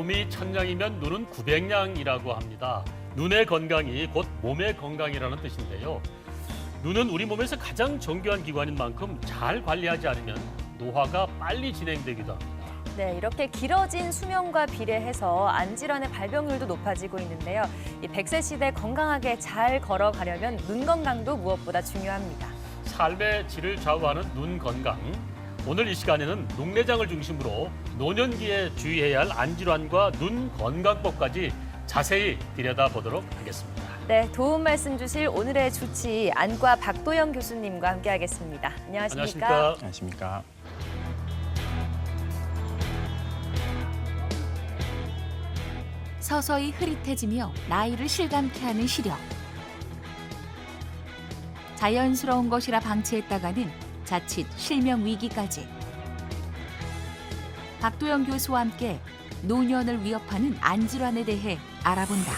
몸이 천냥이면 눈은 900냥이라고 합니다. 눈의 건강이 곧 몸의 건강이라는 뜻인데요. 눈은 우리 몸에서 가장 정교한 기관인 만큼 잘 관리하지 않으면 노화가 빨리 진행되기도 합니다. 네, 이렇게 길어진 수명과 비례해서 안질환의 발병률도 높아지고 있는데요. 이 100세 시대 건강하게 잘 걸어가려면 눈 건강도 무엇보다 중요합니다. 삶의 질을 좌우하는 눈 건강. 오늘 이 시간에는 녹내장을 중심으로 노년기에 주의해야 할 안질환과 눈 건강법까지 자세히 들여다보도록 하겠습니다. 네, 도움 말씀 주실 오늘의 주치 안과 박도영 교수님과 함께하겠습니다. 안녕하십니까? 안녕하십니까? 서서히 흐릿해지며 나이를 실감케 하는 시력. 자연스러운 것이라 방치했다가는 자칫 실명 위기까지. 박도영 교수와 함께 노년을 위협하는 안질환에 대해 알아본다.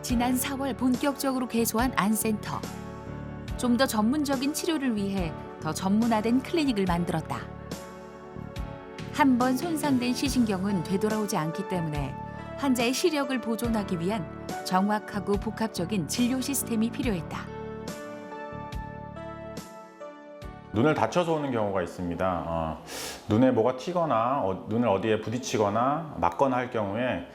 지난 4월 본격적으로 개소한 안센터. 좀 더 전문적인 치료를 위해 더 전문화된 클리닉을 만들었다. 한 번 손상된 시신경은 되돌아오지 않기 때문에 환자의 시력을 보존하기 위한 정확하고 복합적인 진료 시스템이 필요했다. 눈을 다쳐서 오는 경우가 있습니다. 눈에 뭐가 튀거나 눈을 어디에 부딪히거나 맞거나 할 경우에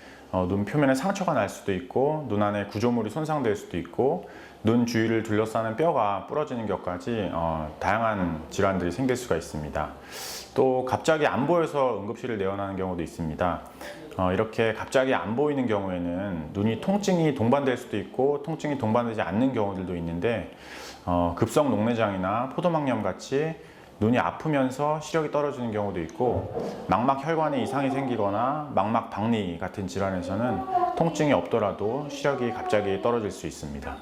눈 표면에 상처가 날 수도 있고 눈 안에 구조물이 손상될 수도 있고 눈 주위를 둘러싸는 뼈가 부러지는 것까지 다양한 질환들이 생길 수가 있습니다. 또 갑자기 안 보여서 응급실을 내원하는 경우도 있습니다. 이렇게 갑자기 안 보이는 경우에는 눈이 통증이 동반될 수도 있고 통증이 동반되지 않는 경우들도 있는데 급성 녹내장이나 포도막염 같이 눈이 아프면서 시력이 떨어지는 경우도 있고 망막 혈관에 이상이 생기거나 망막 박리 같은 질환에서는 통증이 없더라도 시력이 갑자기 떨어질 수 있습니다.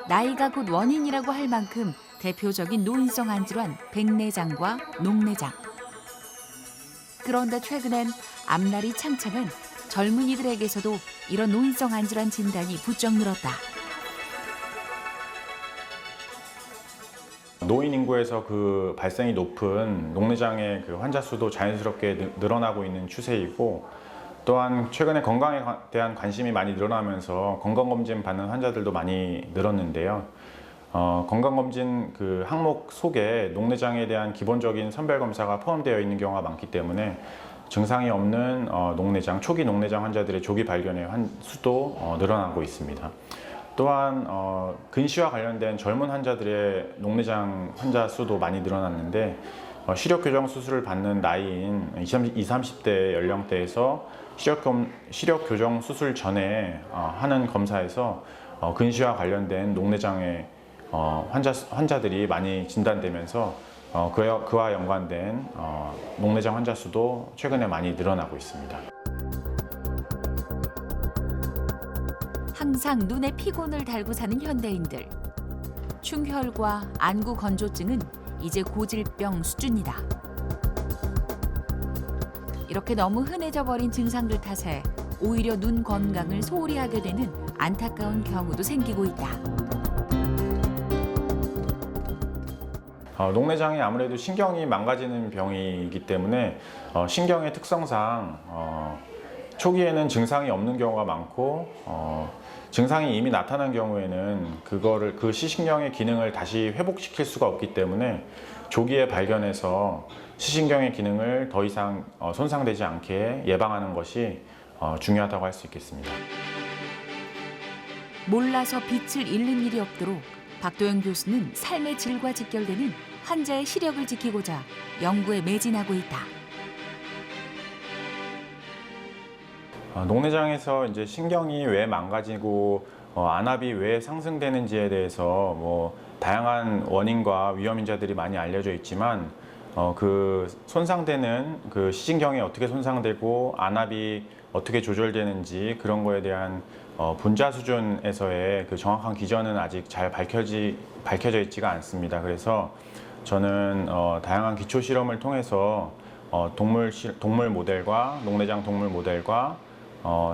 나이가 곧 원인이라고 할 만큼 대표적인 노인성 안질환 백내장과 녹내장. 그런데 최근엔 앞날이 창창한 젊은이들에게서도 이런 노인성 안질환 진단이 부쩍 늘었다. 노인 인구에서 그 발생이 높은 녹내장의 그 환자 수도 자연스럽게 늘어나고 있는 추세이고 또한 최근에 건강에 대한 관심이 많이 늘어나면서 건강검진 받는 환자들도 많이 늘었는데요. 건강검진 그 항목 속에 녹내장에 대한 기본적인 선별검사가 포함되어 있는 경우가 많기 때문에 증상이 없는 녹내장, 초기 녹내장 환자들의 조기 발견의 수도 늘어나고 있습니다. 또한 근시와 관련된 젊은 환자들의 녹내장 환자 수도 많이 늘어났는데 시력 교정 수술을 받는 나이인 20, 30대 연령대에서 시력 교정 수술 전에 하는 검사에서 근시와 관련된 녹내장의 환자들이 많이 진단되면서 그와 연관된 녹내장 환자 수도 최근에 많이 늘어나고 있습니다. 항상 눈에 피곤을 달고 사는 현대인들. 충혈과 안구 건조증은 이제 고질병 수준이다. 이렇게 너무 흔해져 버린 증상들 탓에 오히려 눈 건강을 소홀히 하게 되는 안타까운 경우도 생기고 있다. 녹내장이 아무래도 신경이 망가지는 병이기 때문에 신경의 특성상 초기에는 증상이 없는 경우가 많고 증상이 이미 나타난 경우에는 그 시신경의 기능을 다시 회복시킬 수가 없기 때문에 조기에 발견해서 시신경의 기능을 더 이상 손상되지 않게 예방하는 것이 중요하다고 할 수 있겠습니다. 몰라서 빛을 잃는 일이 없도록 박도영 교수는 삶의 질과 직결되는 환자의 시력을 지키고자 연구에 매진하고 있다. 녹내장에서 이제 신경이 왜 망가지고 안압이 왜 상승되는지에 대해서 다양한 원인과 위험 인자들이 많이 알려져 있지만 그 손상되는 그 시신경이 어떻게 손상되고 안압이 어떻게 조절되는지 그런 거에 대한 분자 수준에서의 그 정확한 기전은 아직 잘 밝혀져 있지가 않습니다. 그래서 저는 다양한 기초 실험을 통해서 동물 모델과 녹내장 동물 모델과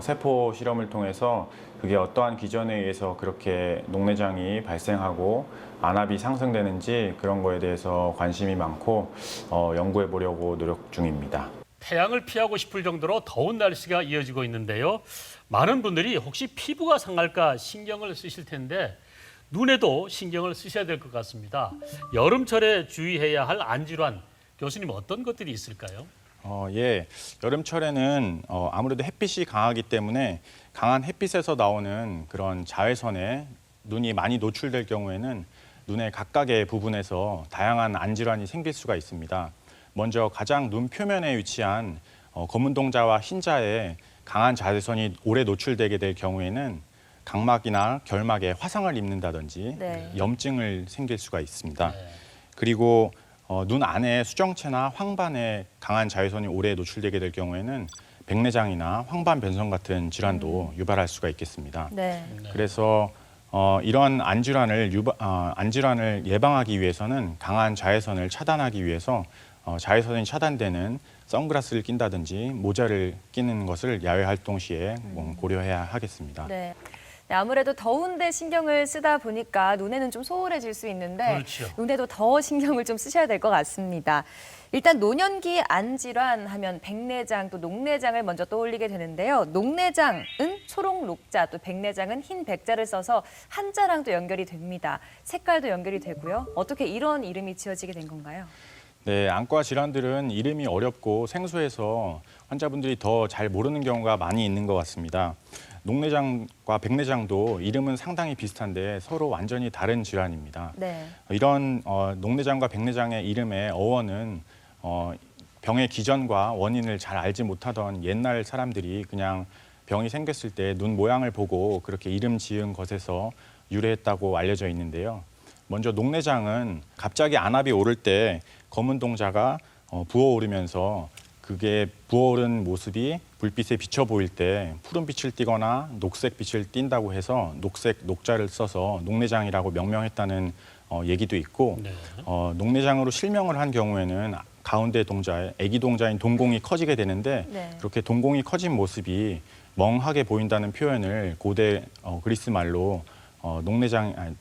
세포 실험을 통해서 그게 어떠한 기전에 의해서 그렇게 녹내장이 발생하고 안압이 상승되는지 그런 거에 대해서 관심이 많고 연구해 보려고 노력 중입니다. 태양을 피하고 싶을 정도로 더운 날씨가 이어지고 있는데요. 많은 분들이 혹시 피부가 상할까 신경을 쓰실 텐데 눈에도 신경을 쓰셔야 될 것 같습니다. 여름철에 주의해야 할 안질환, 교수님 어떤 것들이 있을까요? 예, 여름철에는 아무래도 햇빛이 강하기 때문에 강한 햇빛에서 나오는 그런 자외선에 눈이 많이 노출될 경우에는 눈의 각각의 부분에서 다양한 안질환이 생길 수가 있습니다. 먼저 가장 눈 표면에 위치한 검은 동자와 흰자에 강한 자외선이 오래 노출되게 될 경우에는 각막이나 결막에 화상을 입는다든지 네. 염증을 생길 수가 있습니다. 네. 그리고 눈 안에 수정체나 황반에 강한 자외선이 오래 노출되게 될 경우에는 백내장이나 황반 변성 같은 질환도 유발할 수가 있겠습니다. 네. 그래서 이런 안질환을 예방하기 위해서는 강한 자외선을 차단하기 위해서 자외선이 차단되는 선글라스를 낀다든지 모자를 끼는 것을 야외 활동 시에 고려해야 하겠습니다. 네. 네, 아무래도 더운데 신경을 쓰다 보니까 눈에는 좀 소홀해질 수 있는데 그렇죠. 눈에도 더 신경을 좀 쓰셔야 될 것 같습니다. 일단 노년기 안질환 하면 백내장 또 녹내장을 먼저 떠올리게 되는데요. 녹내장은 초록 녹자 또 백내장은 흰 백자를 써서 한자랑도 연결이 됩니다. 색깔도 연결이 되고요. 어떻게 이런 이름이 지어지게 된 건가요? 네, 안과 질환들은 이름이 어렵고 생소해서 환자분들이 더 잘 모르는 경우가 많이 있는 것 같습니다. 녹내장과 백내장도 이름은 상당히 비슷한데 서로 완전히 다른 질환입니다. 네. 이런 녹내장과 백내장의 이름의 어원은 병의 기전과 원인을 잘 알지 못하던 옛날 사람들이 그냥 병이 생겼을 때 눈 모양을 보고 그렇게 이름 지은 것에서 유래했다고 알려져 있는데요. 먼저 녹내장은 갑자기 안압이 오를 때 검은 동자가 부어오르면서 그게 부어오른 모습이 불빛에 비쳐 보일 때 푸른 빛을 띠거나 녹색 빛을 띈다고 해서 녹색 녹자를 써서 녹내장이라고 명명했다는 얘기도 있고 네. 녹내장으로 실명을 한 경우에는 가운데 동자에 아기 동자인 동공이 커지게 되는데 네. 그렇게 동공이 커진 모습이 멍하게 보인다는 표현을 고대 그리스 말로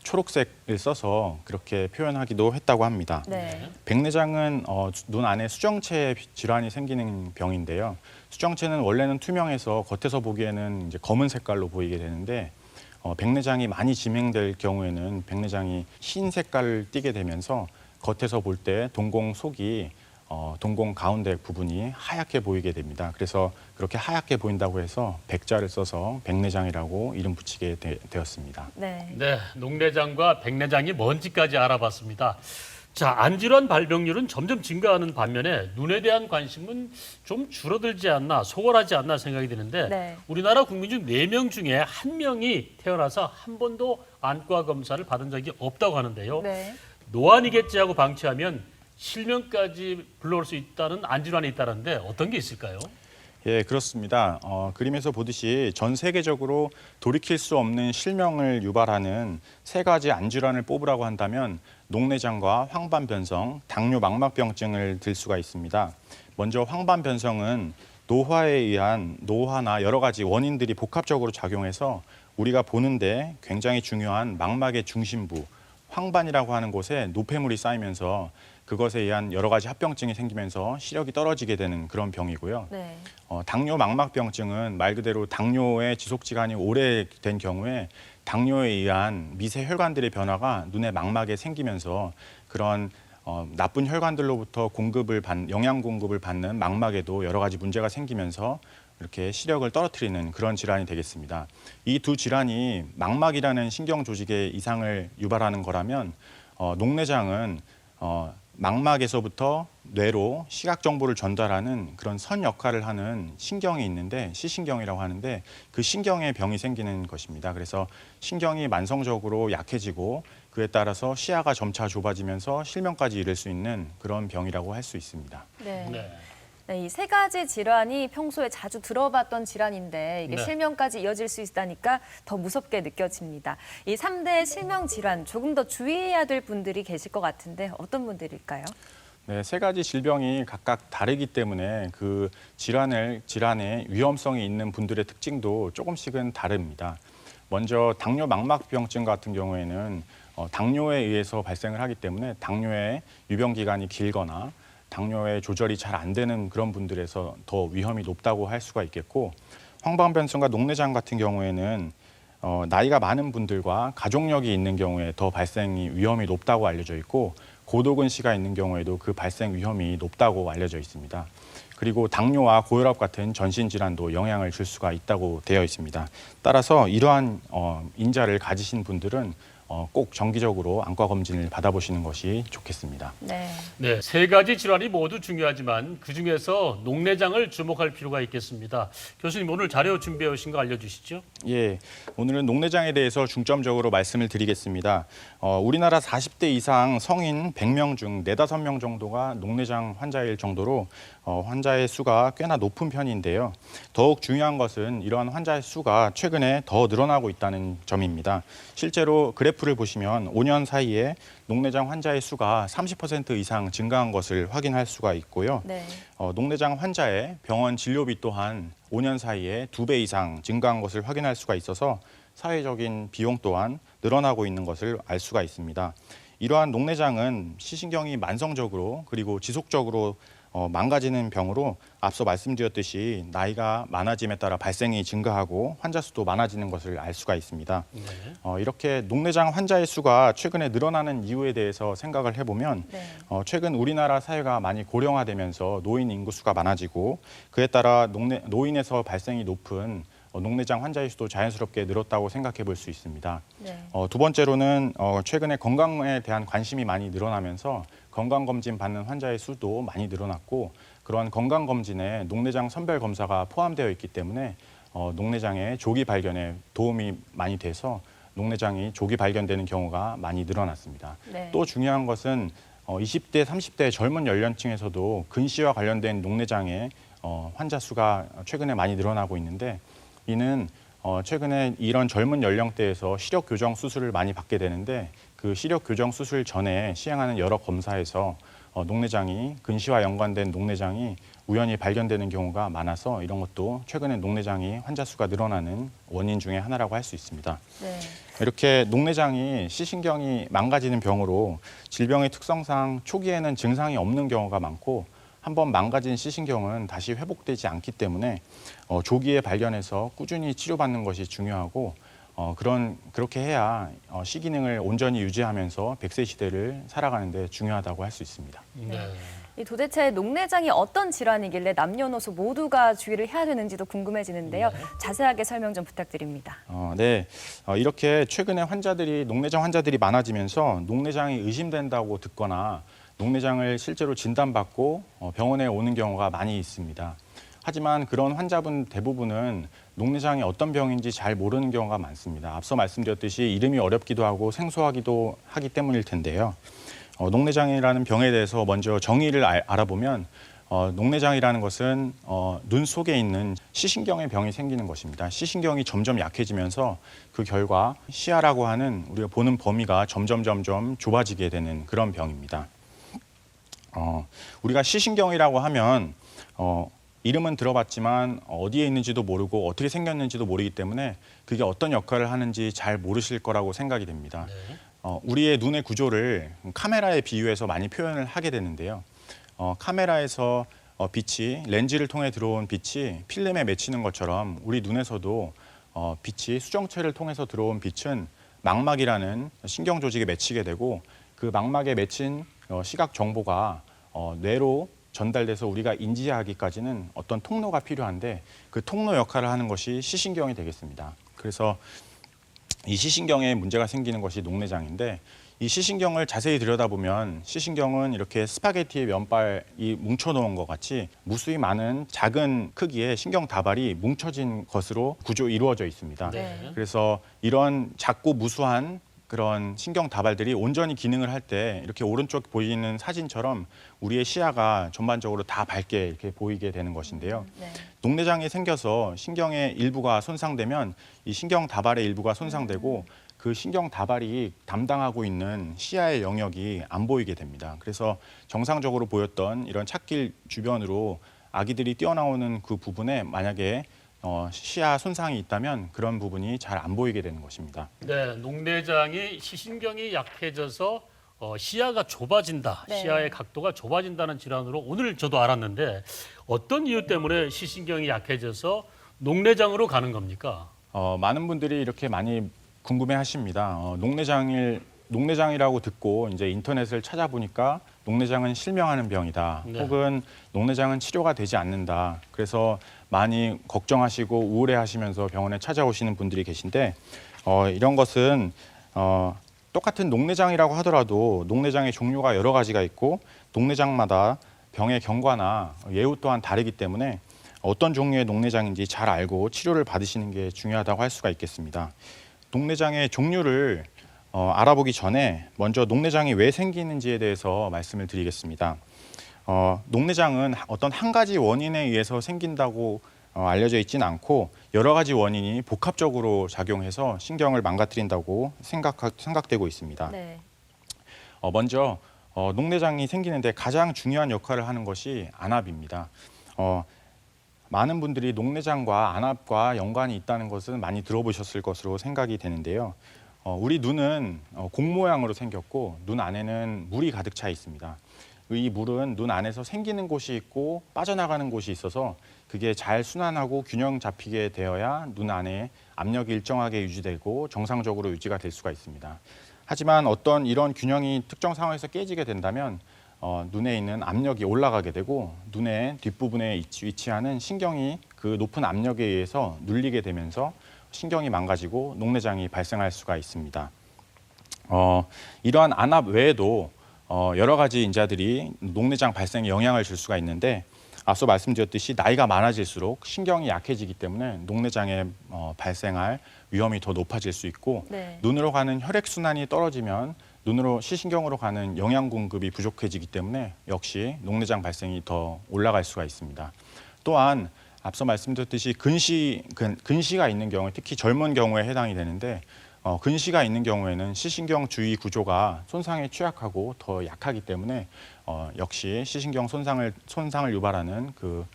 초록색을 써서 그렇게 표현하기도 했다고 합니다. 네. 백내장은 눈 안에 수정체 질환이 생기는 병인데요. 수정체는 원래는 투명해서 겉에서 보기에는 이제 검은 색깔로 보이게 되는데 백내장이 많이 진행될 경우에는 백내장이 흰 색깔을 띠게 되면서 겉에서 볼 때 동공 속이 동공 가운데 부분이 하얗게 보이게 됩니다. 그래서 그렇게 하얗게 보인다고 해서 백자를 써서 백내장이라고 이름 붙이게 되었습니다. 네. 네, 녹내장과 백내장이 뭔지까지 알아봤습니다. 자, 안질환 발병률은 점점 증가하는 반면에 눈에 대한 관심은 좀 줄어들지 않나, 소홀하지 않나 생각이 드는데 네. 우리나라 국민 중 4명 중에 1명이 태어나서 한 번도 안과 검사를 받은 적이 없다고 하는데요. 네. 노안이겠지 하고 방치하면 실명까지 불러올 수 있다는 안질환이 있다는데 어떤 게 있을까요? 예, 그렇습니다. 그림에서 보듯이 전 세계적으로 돌이킬 수 없는 실명을 유발하는 3가지 안질환을 뽑으라고 한다면 녹내장과 황반변성, 당뇨 망막병증을 들 수가 있습니다. 먼저 황반변성은 노화에 의한 노화나 여러 가지 원인들이 복합적으로 작용해서 우리가 보는데 굉장히 중요한 망막의 중심부, 황반이라고 하는 곳에 노폐물이 쌓이면서 그것에 의한 여러 가지 합병증이 생기면서 시력이 떨어지게 되는 그런 병이고요. 네. 당뇨 망막병증은 말 그대로 당뇨의 지속 기간이 오래된 경우에 당뇨에 의한 미세 혈관들의 변화가 눈의 망막에 생기면서 그런 나쁜 혈관들로부터 영양 공급을 받는 망막에도 여러 가지 문제가 생기면서 이렇게 시력을 떨어뜨리는 그런 질환이 되겠습니다. 이 두 질환이 망막이라는 신경 조직의 이상을 유발하는 거라면 녹내장은 망막에서부터 뇌로 시각 정보를 전달하는 그런 선 역할을 하는 신경이 있는데 시신경이라고 하는데 그 신경에 병이 생기는 것입니다. 그래서 신경이 만성적으로 약해지고 그에 따라서 시야가 점차 좁아지면서 실명까지 이를 수 있는 그런 병이라고 할 수 있습니다. 네. 네. 네, 이 3가지 질환이 평소에 자주 들어봤던 질환인데 이게 네. 실명까지 이어질 수 있다니까 더 무섭게 느껴집니다. 이 3대 실명 질환 조금 더 주의해야 될 분들이 계실 것 같은데 어떤 분들일까요? 네, 세 가지 질병이 각각 다르기 때문에 그 질환의 위험성이 있는 분들의 특징도 조금씩은 다릅니다. 먼저 당뇨 망막병증 같은 경우에는 당뇨에 의해서 발생을 하기 때문에 당뇨의 유병 기간이 길거나 당뇨의 조절이 잘 안 되는 그런 분들에서 더 위험이 높다고 할 수가 있겠고, 황반변성과 녹내장 같은 경우에는 나이가 많은 분들과 가족력이 있는 경우에 더 발생이 위험이 높다고 알려져 있고, 고도근시가 있는 경우에도 그 발생 위험이 높다고 알려져 있습니다. 그리고 당뇨와 고혈압 같은 전신 질환도 영향을 줄 수가 있다고 되어 있습니다. 따라서 이러한 인자를 가지신 분들은 꼭 정기적으로 안과 검진을 받아보시는 것이 좋겠습니다. 네. 네, 세 가지 질환이 모두 중요하지만 그중에서 녹내장을 주목할 필요가 있겠습니다. 교수님, 오늘 자료 준비해 오신 거 알려주시죠. 예, 오늘은 녹내장에 대해서 중점적으로 말씀을 드리겠습니다. 우리나라 40대 이상 성인 100명 중 4, 5명 정도가 녹내장 환자일 정도로 환자의 수가 꽤나 높은 편인데요. 더욱 중요한 것은 이러한 환자의 수가 최근에 더 늘어나고 있다는 점입니다. 실제로 그래프를 보시면 5년 사이에 녹내장 환자의 수가 30% 이상 증가한 것을 확인할 수가 있고요. 네. 녹내장 환자의 병원 진료비 또한 5년 사이에 2배 이상 증가한 것을 확인할 수가 있어서 사회적인 비용 또한 늘어나고 있는 것을 알 수가 있습니다. 이러한 녹내장은 시신경이 만성적으로 그리고 지속적으로 망가지는 병으로 앞서 말씀드렸듯이 나이가 많아짐에 따라 발생이 증가하고 환자 수도 많아지는 것을 알 수가 있습니다. 네. 이렇게 녹내장 환자의 수가 최근에 늘어나는 이유에 대해서 생각을 해보면 네. 최근 우리나라 사회가 많이 고령화되면서 노인 인구 수가 많아지고 그에 따라 노인에서 발생이 높은 녹내장 환자의 수도 자연스럽게 늘었다고 생각해 볼 수 있습니다. 네. 두 번째로는 최근에 건강에 대한 관심이 많이 늘어나면서 건강검진 받는 환자의 수도 많이 늘어났고 그러한 건강검진에 녹내장 선별 검사가 포함되어 있기 때문에 녹내장의 조기 발견에 도움이 많이 돼서 녹내장이 조기 발견되는 경우가 많이 늘어났습니다. 네. 또 중요한 것은 20대, 30대 젊은 연령층에서도 근시와 관련된 녹내장의 환자 수가 최근에 많이 늘어나고 있는데 이는 최근에 이런 젊은 연령대에서 시력 교정 수술을 많이 받게 되는데 그 시력 교정 수술 전에 시행하는 여러 검사에서 녹내장이 근시와 연관된 녹내장이 우연히 발견되는 경우가 많아서 이런 것도 최근에 녹내장이 환자 수가 늘어나는 원인 중에 하나라고 할 수 있습니다. 네. 이렇게 녹내장이 시신경이 망가지는 병으로 질병의 특성상 초기에는 증상이 없는 경우가 많고 한번 망가진 시신경은 다시 회복되지 않기 때문에 조기에 발견해서 꾸준히 치료받는 것이 중요하고 그렇게 해야 시기능을 온전히 유지하면서 100세 시대를 살아가는 데 중요하다고 할 수 있습니다. 네. 이 도대체 녹내장이 어떤 질환이길래 남녀노소 모두가 주의를 해야 되는지도 궁금해지는데요. 네. 자세하게 설명 좀 부탁드립니다. 네, 이렇게 최근에 녹내장 환자들이 많아지면서 녹내장이 의심된다고 듣거나 녹내장을 실제로 진단받고 병원에 오는 경우가 많이 있습니다. 하지만 그런 환자분 대부분은 녹내장이 어떤 병인지 잘 모르는 경우가 많습니다. 앞서 말씀드렸듯이 이름이 어렵기도 하고 생소하기도 하기 때문일 텐데요. 녹내장이라는 병에 대해서 먼저 정의를 알아보면 녹내장이라는 것은 눈 속에 있는 시신경의 병이 생기는 것입니다. 시신경이 점점 약해지면서 그 결과 시야라고 하는 우리가 보는 범위가 점점 좁아지게 되는 그런 병입니다. 우리가 시신경이라고 하면 이름은 들어봤지만 어디에 있는지도 모르고 어떻게 생겼는지도 모르기 때문에 그게 어떤 역할을 하는지 잘 모르실 거라고 생각이 됩니다. 네. 우리의 눈의 구조를 카메라에 비유해서 많이 표현을 하게 되는데요. 카메라에서 빛이 렌즈를 통해 들어온 빛이 필름에 맺히는 것처럼 우리 눈에서도 빛이 수정체를 통해서 들어온 빛은 망막이라는 신경 조직에 맺히게 되고 그 망막에 맺힌 시각 정보가 뇌로 전달돼서 우리가 인지하기까지는 어떤 통로가 필요한데 그 통로 역할을 하는 것이 시신경이 되겠습니다. 그래서 이 시신경에 문제가 생기는 것이 녹내장인데 이 시신경을 자세히 들여다보면 시신경은 이렇게 스파게티의 면발이 뭉쳐놓은 것 같이 무수히 많은 작은 크기의 신경 다발이 뭉쳐진 것으로 이루어져 있습니다. 네. 그래서 이런 작고 무수한 그런 신경 다발들이 온전히 기능을 할 때 이렇게 오른쪽 보이는 사진처럼 우리의 시야가 전반적으로 다 밝게 이렇게 보이게 되는 것인데요. 네. 녹내장이 생겨서 신경의 일부가 손상되면 이 신경 다발의 일부가 손상되고 그 신경 다발이 담당하고 있는 시야의 영역이 안 보이게 됩니다. 그래서 정상적으로 보였던 이런 찻길 주변으로 아기들이 뛰어나오는 그 부분에 만약에 시야 손상이 있다면 그런 부분이 잘 안 보이게 되는 것입니다. 네, 녹내장이 시신경이 약해져서 시야가 좁아진다, 네. 시야의 각도가 좁아진다는 질환으로 오늘 저도 알았는데 어떤 이유 때문에 시신경이 약해져서 녹내장으로 가는 겁니까? 많은 분들이 이렇게 많이 궁금해하십니다. 녹내장이라고 듣고 이제 인터넷을 찾아보니까 녹내장은 실명하는 병이다. 네. 혹은 녹내장은 치료가 되지 않는다. 그래서 많이 걱정하시고 우울해하시면서 병원에 찾아오시는 분들이 계신데 이런 것은 똑같은 녹내장이라고 하더라도 녹내장의 종류가 여러 가지가 있고 녹내장마다 병의 경과나 예후 또한 다르기 때문에 어떤 종류의 녹내장인지 잘 알고 치료를 받으시는 게 중요하다고 할 수가 있겠습니다. 녹내장의 종류를 알아보기 전에 먼저 녹내장이 왜 생기는지에 대해서 말씀을 드리겠습니다. 녹내장은 어떤 한 가지 원인에 의해서 생긴다고 알려져 있지는 않고 여러 가지 원인이 복합적으로 작용해서 신경을 망가뜨린다고 생각되고 있습니다. 네. 먼저 녹내장이 생기는데 가장 중요한 역할을 하는 것이 안압입니다. 많은 분들이 녹내장과 안압과 연관이 있다는 것은 많이 들어보셨을 것으로 생각이 되는데요. 우리 눈은 공 모양으로 생겼고 눈 안에는 물이 가득 차 있습니다. 이 물은 눈 안에서 생기는 곳이 있고 빠져나가는 곳이 있어서 그게 잘 순환하고 균형 잡히게 되어야 눈 안에 압력이 일정하게 유지되고 정상적으로 유지가 될 수가 있습니다. 하지만 어떤 이런 균형이 특정 상황에서 깨지게 된다면 눈에 있는 압력이 올라가게 되고 눈의 뒷부분에 위치하는 신경이 그 높은 압력에 의해서 눌리게 되면서 신경이 망가지고 녹내장이 발생할 수가 있습니다. 이러한 안압 외에도 여러 가지 인자들이 녹내장 발생에 영향을 줄 수가 있는데 앞서 말씀드렸듯이 나이가 많아질수록 신경이 약해지기 때문에 녹내장에 발생할 위험이 더 높아질 수 있고 네. 눈으로 가는 혈액순환이 떨어지면 눈으로 시신경으로 가는 영양 공급이 부족해지기 때문에 역시 녹내장 발생이 더 올라갈 수가 있습니다. 또한 앞서 말씀드렸듯이 근시가 있는 경우에 특히 젊은 경우에 해당이 되는데 근시가 있는 경우에는 시신경 주위 구조가 손상에 취약하고 더 약하기 때문에 역시 시신경 손상을 유발하는 그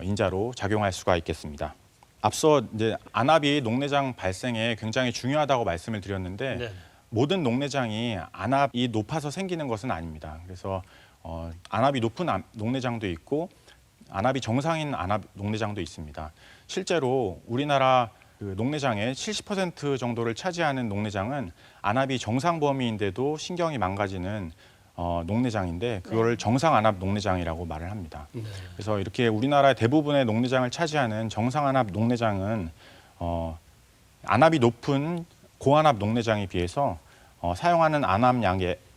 인자로 작용할 수가 있겠습니다. 앞서 이제 안압이 녹내장 발생에 굉장히 중요하다고 말씀을 드렸는데 네. 모든 녹내장이 안압이 높아서 생기는 것은 아닙니다. 그래서 안압이 높은 녹내장도 있고 안압이 정상인 녹내장도 있습니다. 실제로 우리나라 그 녹내장의 70% 정도를 차지하는 녹내장은 안압이 정상 범위인데도 신경이 망가지는 녹내장인데 그거를 정상 안압 녹내장이라고 말을 합니다. 네. 그래서 이렇게 우리나라 대부분의 녹내장을 차지하는 정상 안압 녹내장은 안압이 높은 고안압 녹내장에 비해서 사용하는 안압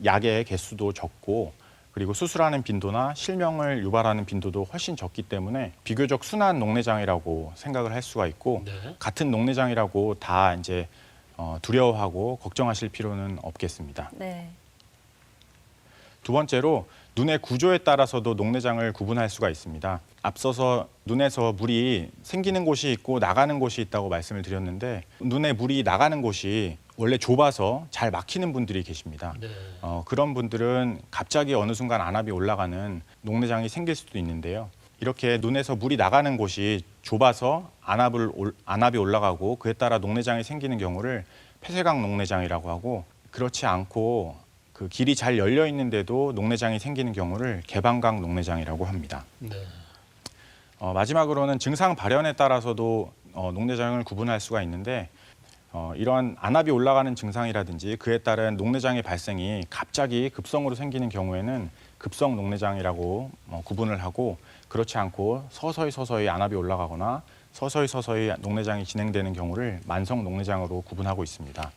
약의 개수도 적고 그리고 수술하는 빈도나 실명을 유발하는 빈도도 훨씬 적기 때문에 비교적 순한 녹내장이라고 생각을 할 수가 있고 네. 같은 녹내장이라고 다 이제 두려워하고 걱정하실 필요는 없겠습니다. 네. 두 번째로 눈의 구조에 따라서도 녹내장을 구분할 수가 있습니다. 앞서서 눈에서 물이 생기는 곳이 있고 나가는 곳이 있다고 말씀을 드렸는데 눈에 물이 나가는 곳이 원래 좁아서 잘 막히는 분들이 계십니다. 네. 그런 분들은 갑자기 어느 순간 안압이 올라가는 녹내장이 생길 수도 있는데요. 이렇게 눈에서 물이 나가는 곳이 좁아서 안압이 올라가고 그에 따라 녹내장이 생기는 경우를 폐쇄각 녹내장이라고 하고 그렇지 않고 그 길이 잘 열려 있는데도 녹내장이 생기는 경우를 개방각 녹내장이라고 합니다. 네. 마지막으로는 증상 발현에 따라서도 녹내장을 구분할 수가 있는데 이러한 안압이 올라가는 증상이라든지 그에 따른 녹내장의 발생이 갑자기 급성으로 생기는 경우에는 급성 녹내장이라고 구분을 하고 그렇지 않고 서서히 안압이 올라가거나 서서히 녹내장이 진행되는 경우를 만성 녹내장으로 구분하고 있습니다.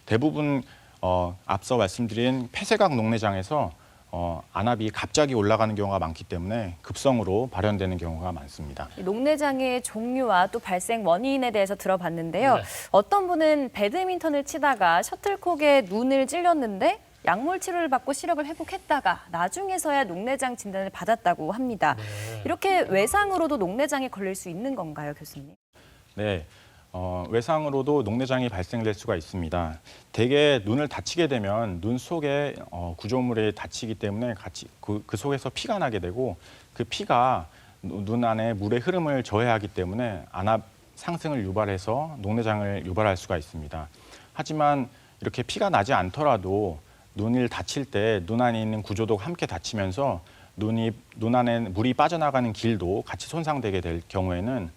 대부분 앞서 말씀드린 폐쇄각 녹내장에서 안압이 갑자기 올라가는 경우가 많기 때문에 급성으로 발현되는 경우가 많습니다. 녹내장의 종류와 또 발생 원인에 대해서 들어봤는데요. 네. 어떤 분은 배드민턴을 치다가 셔틀콕에 눈을 찔렸는데 약물 치료를 받고 시력을 회복했다가 나중에서야 녹내장 진단을 받았다고 합니다. 네. 이렇게 외상으로도 녹내장에 걸릴 수 있는 건가요, 교수님? 네, 외상으로도 녹내장이 발생될 수가 있습니다. 대개 눈을 다치게 되면 눈 속에 구조물이 다치기 때문에 그 속에서 피가 나게 되고 그 피가 눈 안에 물의 흐름을 저해하기 때문에 안압 상승을 유발해서 녹내장을 유발할 수가 있습니다. 하지만 이렇게 피가 나지 않더라도 눈을 다칠 때 눈 안에 있는 구조도 함께 다치면서 눈 안에 물이 빠져나가는 길도 같이 손상되게 될 경우에는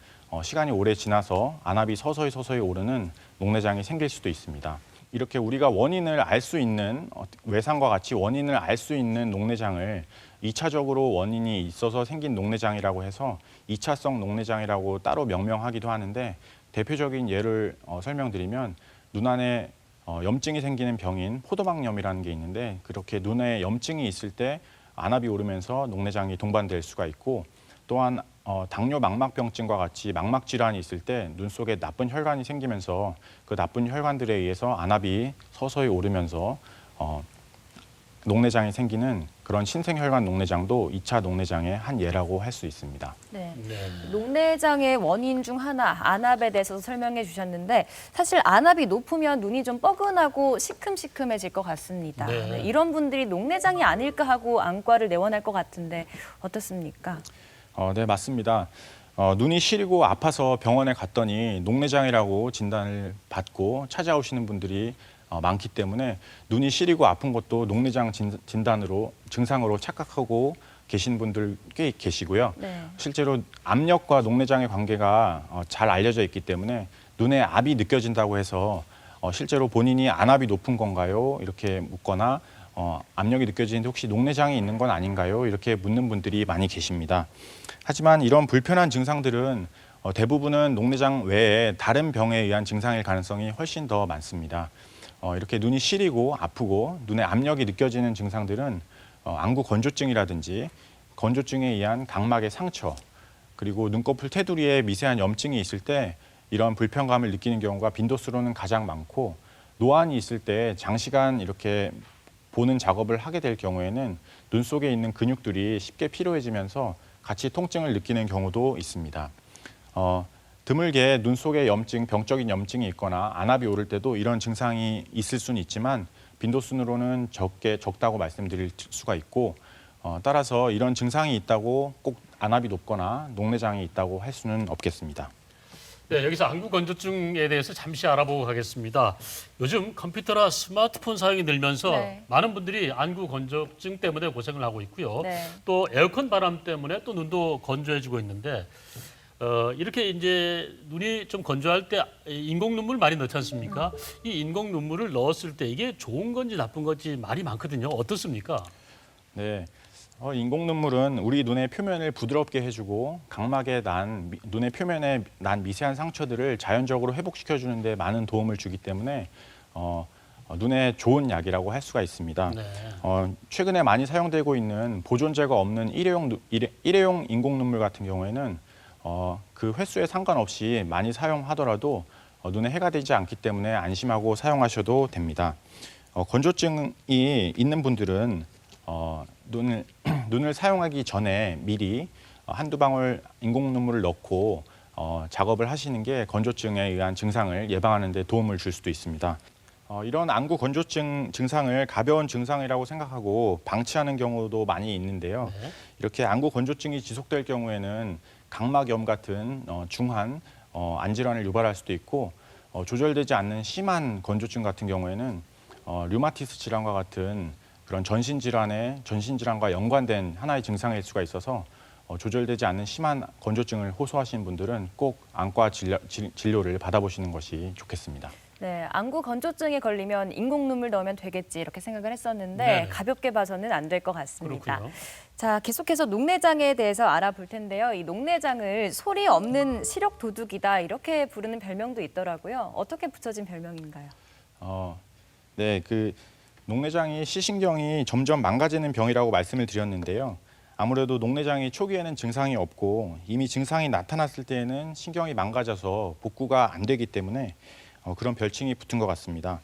시간이 오래 지나서 안압이 서서히 오르는 녹내장이 생길 수도 있습니다. 이렇게 우리가 원인을 알 수 있는 외상과 같이 원인을 알 수 있는 녹내장을 2차적으로 원인이 있어서 생긴 녹내장이라고 해서 2차성 녹내장이라고 따로 명명하기도 하는데 대표적인 예를 설명드리면 눈 안에 염증이 생기는 병인 포도막염이라는 게 있는데 그렇게 눈에 염증이 있을 때 안압이 오르면서 녹내장이 동반될 수가 있고 또한 당뇨 망막병증과 같이 망막 질환이 있을 때 눈 속에 나쁜 혈관이 생기면서 그 나쁜 혈관들에 의해서 안압이 서서히 오르면서 녹내장이 생기는 그런 신생혈관 녹내장도 2차 녹내장의 한 예라고 할 수 있습니다. 네. 네. 녹내장의 원인 중 하나, 안압에 대해서 설명해 주셨는데 사실 안압이 높으면 눈이 좀 뻐근하고 시큼시큼해질 것 같습니다. 네. 네, 이런 분들이 녹내장이 아닐까 하고 안과를 내원할 것 같은데 어떻습니까? 네, 맞습니다. 눈이 시리고 아파서 병원에 갔더니 녹내장이라고 진단을 받고 찾아오시는 분들이 많기 때문에 눈이 시리고 아픈 것도 녹내장 진단으로 증상으로 착각하고 계신 분들 꽤 계시고요. 네. 실제로 압력과 녹내장의 관계가 잘 알려져 있기 때문에 눈에 압이 느껴진다고 해서 실제로 본인이 안압이 높은 건가요? 이렇게 묻거나 압력이 느껴지는데 혹시 녹내장이 있는 건 아닌가요? 이렇게 묻는 분들이 많이 계십니다. 하지만 이런 불편한 증상들은 대부분은 녹내장 외에 다른 병에 의한 증상일 가능성이 훨씬 더 많습니다. 이렇게 눈이 시리고 아프고 눈에 압력이 느껴지는 증상들은 안구 건조증이라든지 건조증에 의한 각막의 상처 그리고 눈꺼풀 테두리에 미세한 염증이 있을 때 이런 불편감을 느끼는 경우가 빈도수로는 가장 많고 노안이 있을 때 장시간 이렇게 보는 작업을 하게 될 경우에는 눈 속에 있는 근육들이 쉽게 피로해지면서 같이 통증을 느끼는 경우도 있습니다. 드물게 눈 속에 염증, 병적인 염증이 있거나 안압이 오를 때도 이런 증상이 있을 수는 있지만 빈도수로는 적다고 말씀드릴 수가 있고 따라서 이런 증상이 있다고 꼭 안압이 높거나 녹내장이 있다고 할 수는 없겠습니다. 네, 여기서 안구 건조증에 대해서 잠시 알아보고 가겠습니다. 요즘 컴퓨터나 스마트폰 사용이 늘면서 네. 많은 분들이 안구 건조증 때문에 고생을 하고 있고요. 네. 또 에어컨 바람 때문에 또 눈도 건조해지고 있는데 이렇게 이제 눈이 좀 건조할 때 인공 눈물 많이 넣지 않습니까? 이 인공 눈물을 넣었을 때 이게 좋은 건지 나쁜 건지 말이 많거든요. 어떻습니까? 네. 인공 눈물은 우리 눈의 표면을 부드럽게 해주고 각막에 눈의 표면에 난 미세한 상처들을 자연적으로 회복시켜 주는데 많은 도움을 주기 때문에 눈에 좋은 약이라고 할 수가 있습니다. 네. 최근에 많이 사용되고 있는 보존제가 없는 일회용 인공 눈물 같은 경우에는 그 횟수에 상관없이 많이 사용하더라도 눈에 해가 되지 않기 때문에 안심하고 사용하셔도 됩니다. 건조증이 있는 분들은 눈을 사용하기 전에 미리 한두 방울 인공 눈물을 넣고 작업을 하시는 게 건조증에 의한 증상을 예방하는 데 도움을 줄 수도 있습니다. 이런 안구 건조증 증상을 가벼운 증상이라고 생각하고 방치하는 경우도 많이 있는데요. 네. 이렇게 안구 건조증이 지속될 경우에는 각막염 같은 중한 안질환을 유발할 수도 있고 조절되지 않는 심한 건조증 같은 경우에는 류마티스 질환과 같은 그런 전신 질환과 연관된 하나의 증상일 수가 있어서 조절되지 않는 심한 건조증을 호소하시는 분들은 꼭 안과 진료를 받아보시는 것이 좋겠습니다. 네, 안구 건조증에 걸리면 인공 눈물 넣으면 되겠지 이렇게 생각을 했었는데 네네. 가볍게 봐서는 안 될 것 같습니다. 그렇군요. 자, 계속해서 녹내장에 대해서 알아볼 텐데요. 이 녹내장을 소리 없는 시력 도둑이다 이렇게 부르는 별명도 있더라고요. 어떻게 붙여진 별명인가요? 네, 녹내장이 시신경이 점점 망가지는 병이라고 말씀을 드렸는데요. 아무래도 녹내장이 초기에는 증상이 없고 이미 증상이 나타났을 때에는 신경이 망가져서 복구가 안 되기 때문에 그런 별칭이 붙은 것 같습니다.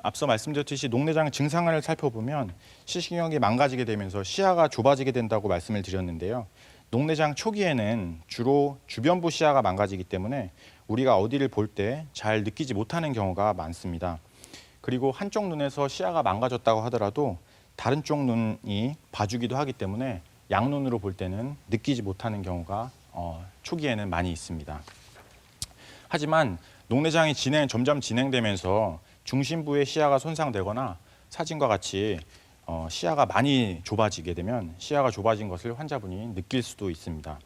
앞서 말씀드렸듯이 녹내장 증상을 살펴보면 시신경이 망가지게 되면서 시야가 좁아지게 된다고 말씀을 드렸는데요. 녹내장 초기에는 주로 주변부 시야가 망가지기 때문에 우리가 어디를 볼 때 잘 느끼지 못하는 경우가 많습니다. 그리고 한쪽 눈에서 시야가 망가졌다고 하더라도 다른 쪽 눈이 봐주기도 하기 때문에 양눈으로 볼 때는 느끼지 못하는 경우가 초기에는 많이 있습니다. 하지만 녹내장이 점점 진행되면서 중심부의 시야가 손상되거나 사진과 같이 시야가 많이 좁아지게 되면 시야가 좁아진 것을 환자분이 느낄 수도 있습니다.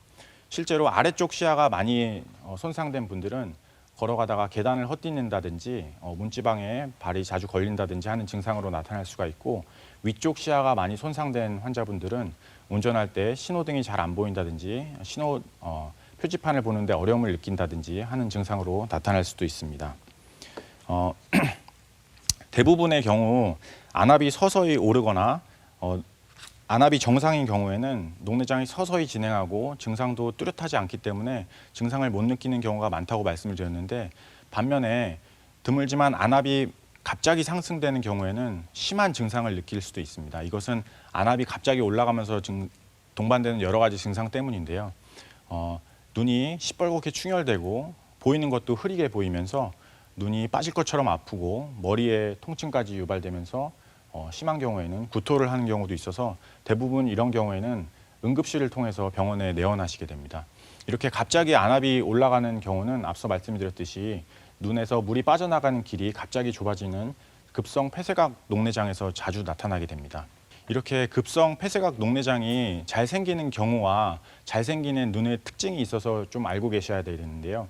실제로 아래쪽 시야가 많이 손상된 분들은 걸어가다가 계단을 헛디딘다든지 문지방에 발이 자주 걸린다든지 하는 증상으로 나타날 수가 있고, 위쪽 시야가 많이 손상된 환자분들은 운전할 때 신호등이 잘 안 보인다든지 표지판을 보는데 어려움을 느낀다든지 하는 증상으로 나타날 수도 있습니다. 대부분의 경우 안압이 서서히 오르거나 안압이 정상인 경우에는 녹내장이 서서히 진행하고 증상도 뚜렷하지 않기 때문에 증상을 못 느끼는 경우가 많다고 말씀을 드렸는데, 반면에 드물지만 안압이 갑자기 상승되는 경우에는 심한 증상을 느낄 수도 있습니다. 이것은 안압이 갑자기 올라가면서 동반되는 여러 가지 증상 때문인데요. 눈이 시뻘겋게 충혈되고 보이는 것도 흐리게 보이면서 눈이 빠질 것처럼 아프고 머리에 통증까지 유발되면서 심한 경우에는 구토를 하는 경우도 있어서 대부분 이런 경우에는 응급실을 통해서 병원에 내원하시게 됩니다. 이렇게 갑자기 안압이 올라가는 경우는 앞서 말씀드렸듯이 눈에서 물이 빠져나가는 길이 갑자기 좁아지는 급성 폐쇄각 녹내장에서 자주 나타나게 됩니다. 이렇게 급성 폐쇄각 녹내장이 잘 생기는 경우와 잘 생기는 눈의 특징이 있어서 좀 알고 계셔야 되는데요.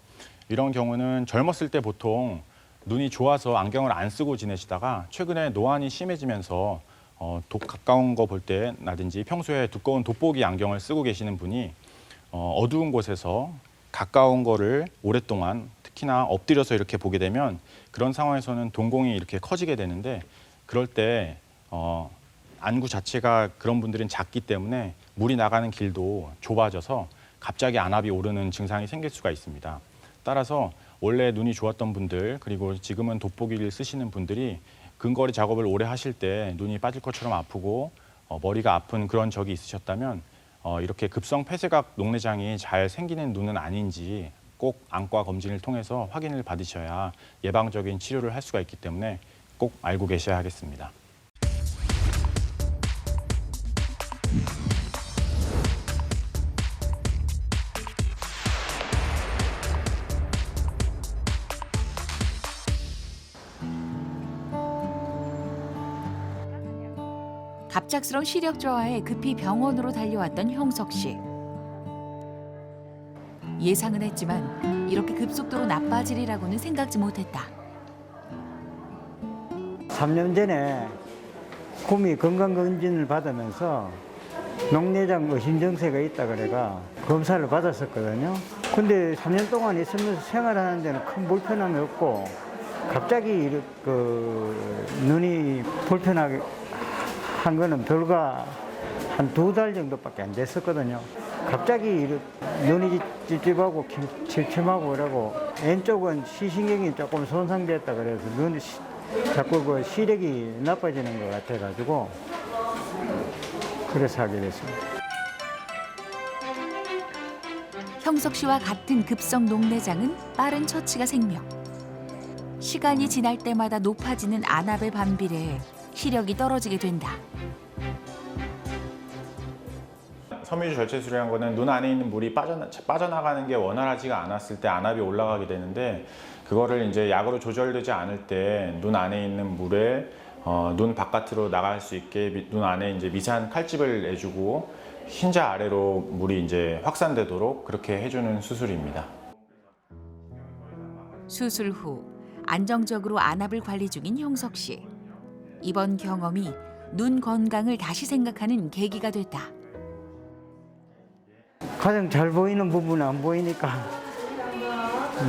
이런 경우는 젊었을 때 보통 눈이 좋아서 안경을 안 쓰고 지내시다가 최근에 노안이 심해지면서 가까운 거 볼 때라든지 평소에 두꺼운 돋보기 안경을 쓰고 계시는 분이 어두운 곳에서 가까운 거를 오랫동안 특히나 엎드려서 이렇게 보게 되면 그런 상황에서는 동공이 이렇게 커지게 되는데, 그럴 때 안구 자체가 그런 분들은 작기 때문에 물이 나가는 길도 좁아져서 갑자기 안압이 오르는 증상이 생길 수가 있습니다. 따라서 원래 눈이 좋았던 분들, 그리고 지금은 돋보기를 쓰시는 분들이 근거리 작업을 오래 하실 때 눈이 빠질 것처럼 아프고 머리가 아픈 그런 적이 있으셨다면 이렇게 급성 폐쇄각 녹내장이 잘 생기는 눈은 아닌지 꼭 안과 검진을 통해서 확인을 받으셔야 예방적인 치료를 할 수가 있기 때문에 꼭 알고 계셔야 하겠습니다. 갑작스러운 시력 저하에 급히 병원으로 달려왔던 형석 씨. 예상은 했지만 이렇게 급속도로 나빠지리라고는 생각지 못했다. 3년 전에 구미 건강검진을 받으면서 녹내장 의심 증세가 있다 그래가 검사를 받았었거든요. 근데 3년 동안 있으면서 생활하는 데는 큰 불편함이 없고, 갑자기 눈이 불편하게 한 거는 불과 한 2달 정도밖에 안 됐었거든요. 갑자기 눈이 찝찝하고 침침하고 그러고, 왼쪽은 시신경이 조금 손상됐다 그래서 눈이 자꾸 그 시력이 나빠지는 것 같아가지고 그래서 하게 됐습니다. 형석 씨와 같은 급성 녹내장은 빠른 처치가 생명. 시간이 지날 때마다 높아지는 안압에 반비례해 시력이 떨어지게 된다. 섬유질 절제술이라는 거는 눈 안에 있는 물이 빠져나가는 게 원활하지가 않았을 때 안압이 올라가게 되는데, 그거를 이제 약으로 조절되지 않을 때 눈 안에 있는 물에 눈 바깥으로 나갈 수 있게 눈 안에 이제 미세한 칼집을 내주고 흰자 아래로 물이 이제 확산되도록 그렇게 해주는 수술입니다. 수술 후 안정적으로 안압을 관리 중인 형석 씨. 이번 경험이 눈 건강을 다시 생각하는 계기가 됐다. 가장 잘 보이는 부분은 안 보이니까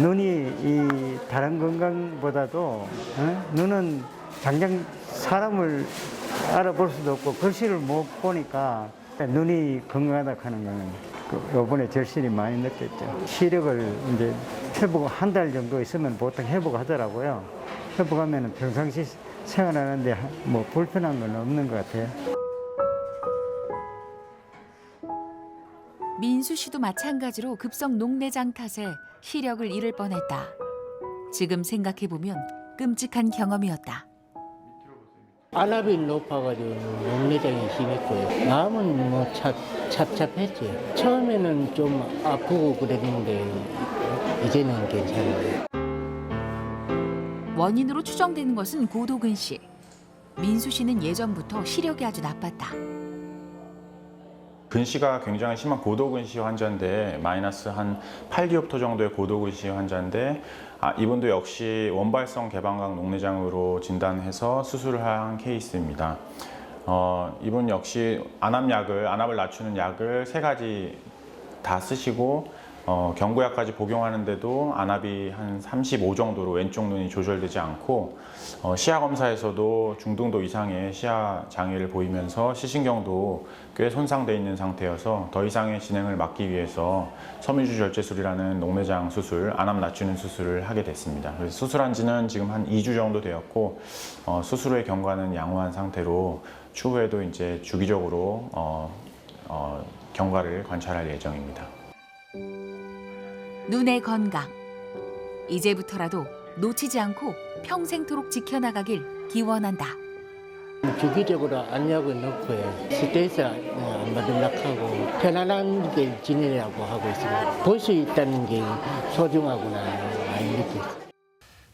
눈이 이 다른 건강보다도 눈은 당장 사람을 알아볼 수도 없고 글씨를 못 보니까 눈이 건강하다 하는 거는 이번에 절실히 많이 느꼈죠. 시력을 이제 회복 한 달 정도 있으면 보통 회복하더라고요. 회복하면 평상시 생활하는데 뭐 불편한 건 없는 것 같아요. 민수 씨도 마찬가지로 급성 녹내장 탓에 시력을 잃을 뻔했다. 지금 생각해보면 끔찍한 경험이었다. 안압이 높아가지고 녹내장이 심했고요. 마음은 뭐 찹찹했죠. 처음에는 좀 아프고 그랬는데 이제는 괜찮아요. 원인으로 추정되는 것은 고도근시. 민수 씨는 예전부터 시력이 아주 나빴다. 근시가 굉장히 심한 고도근시 환자인데 마이너스 한 8디옵터 정도의 고도근시 환자인데 이분도 역시 원발성 개방각 녹내장으로 진단해서 수술을 한 케이스입니다. 이분 역시 안압을 낮추는 약을 3가지 다 쓰시고 경구약까지 복용하는데도 안압이 한 35 정도로 왼쪽 눈이 조절되지 않고 시야 검사에서도 중등도 이상의 시야 장애를 보이면서 시신경도 꽤 손상돼 있는 상태여서 더 이상의 진행을 막기 위해서 섬유주 절제술이라는 녹내장 수술, 안압 낮추는 수술을 하게 됐습니다. 그래서 수술한 지는 지금 한 2주 정도 되었고 수술 후의 경과는 양호한 상태로 추후에도 이제 주기적으로 경과를 관찰할 예정입니다. 눈의 건강. 이제부터라도 놓치지 않고 평생토록 지켜나가길 기원한다. 주기적으로 안약을 넣고요. 스트레스 안 받으려고 하고 편안하게 지내려고 하고 있습니다. 볼 수 있다는 게 소중하구나 많이 느꼈어요.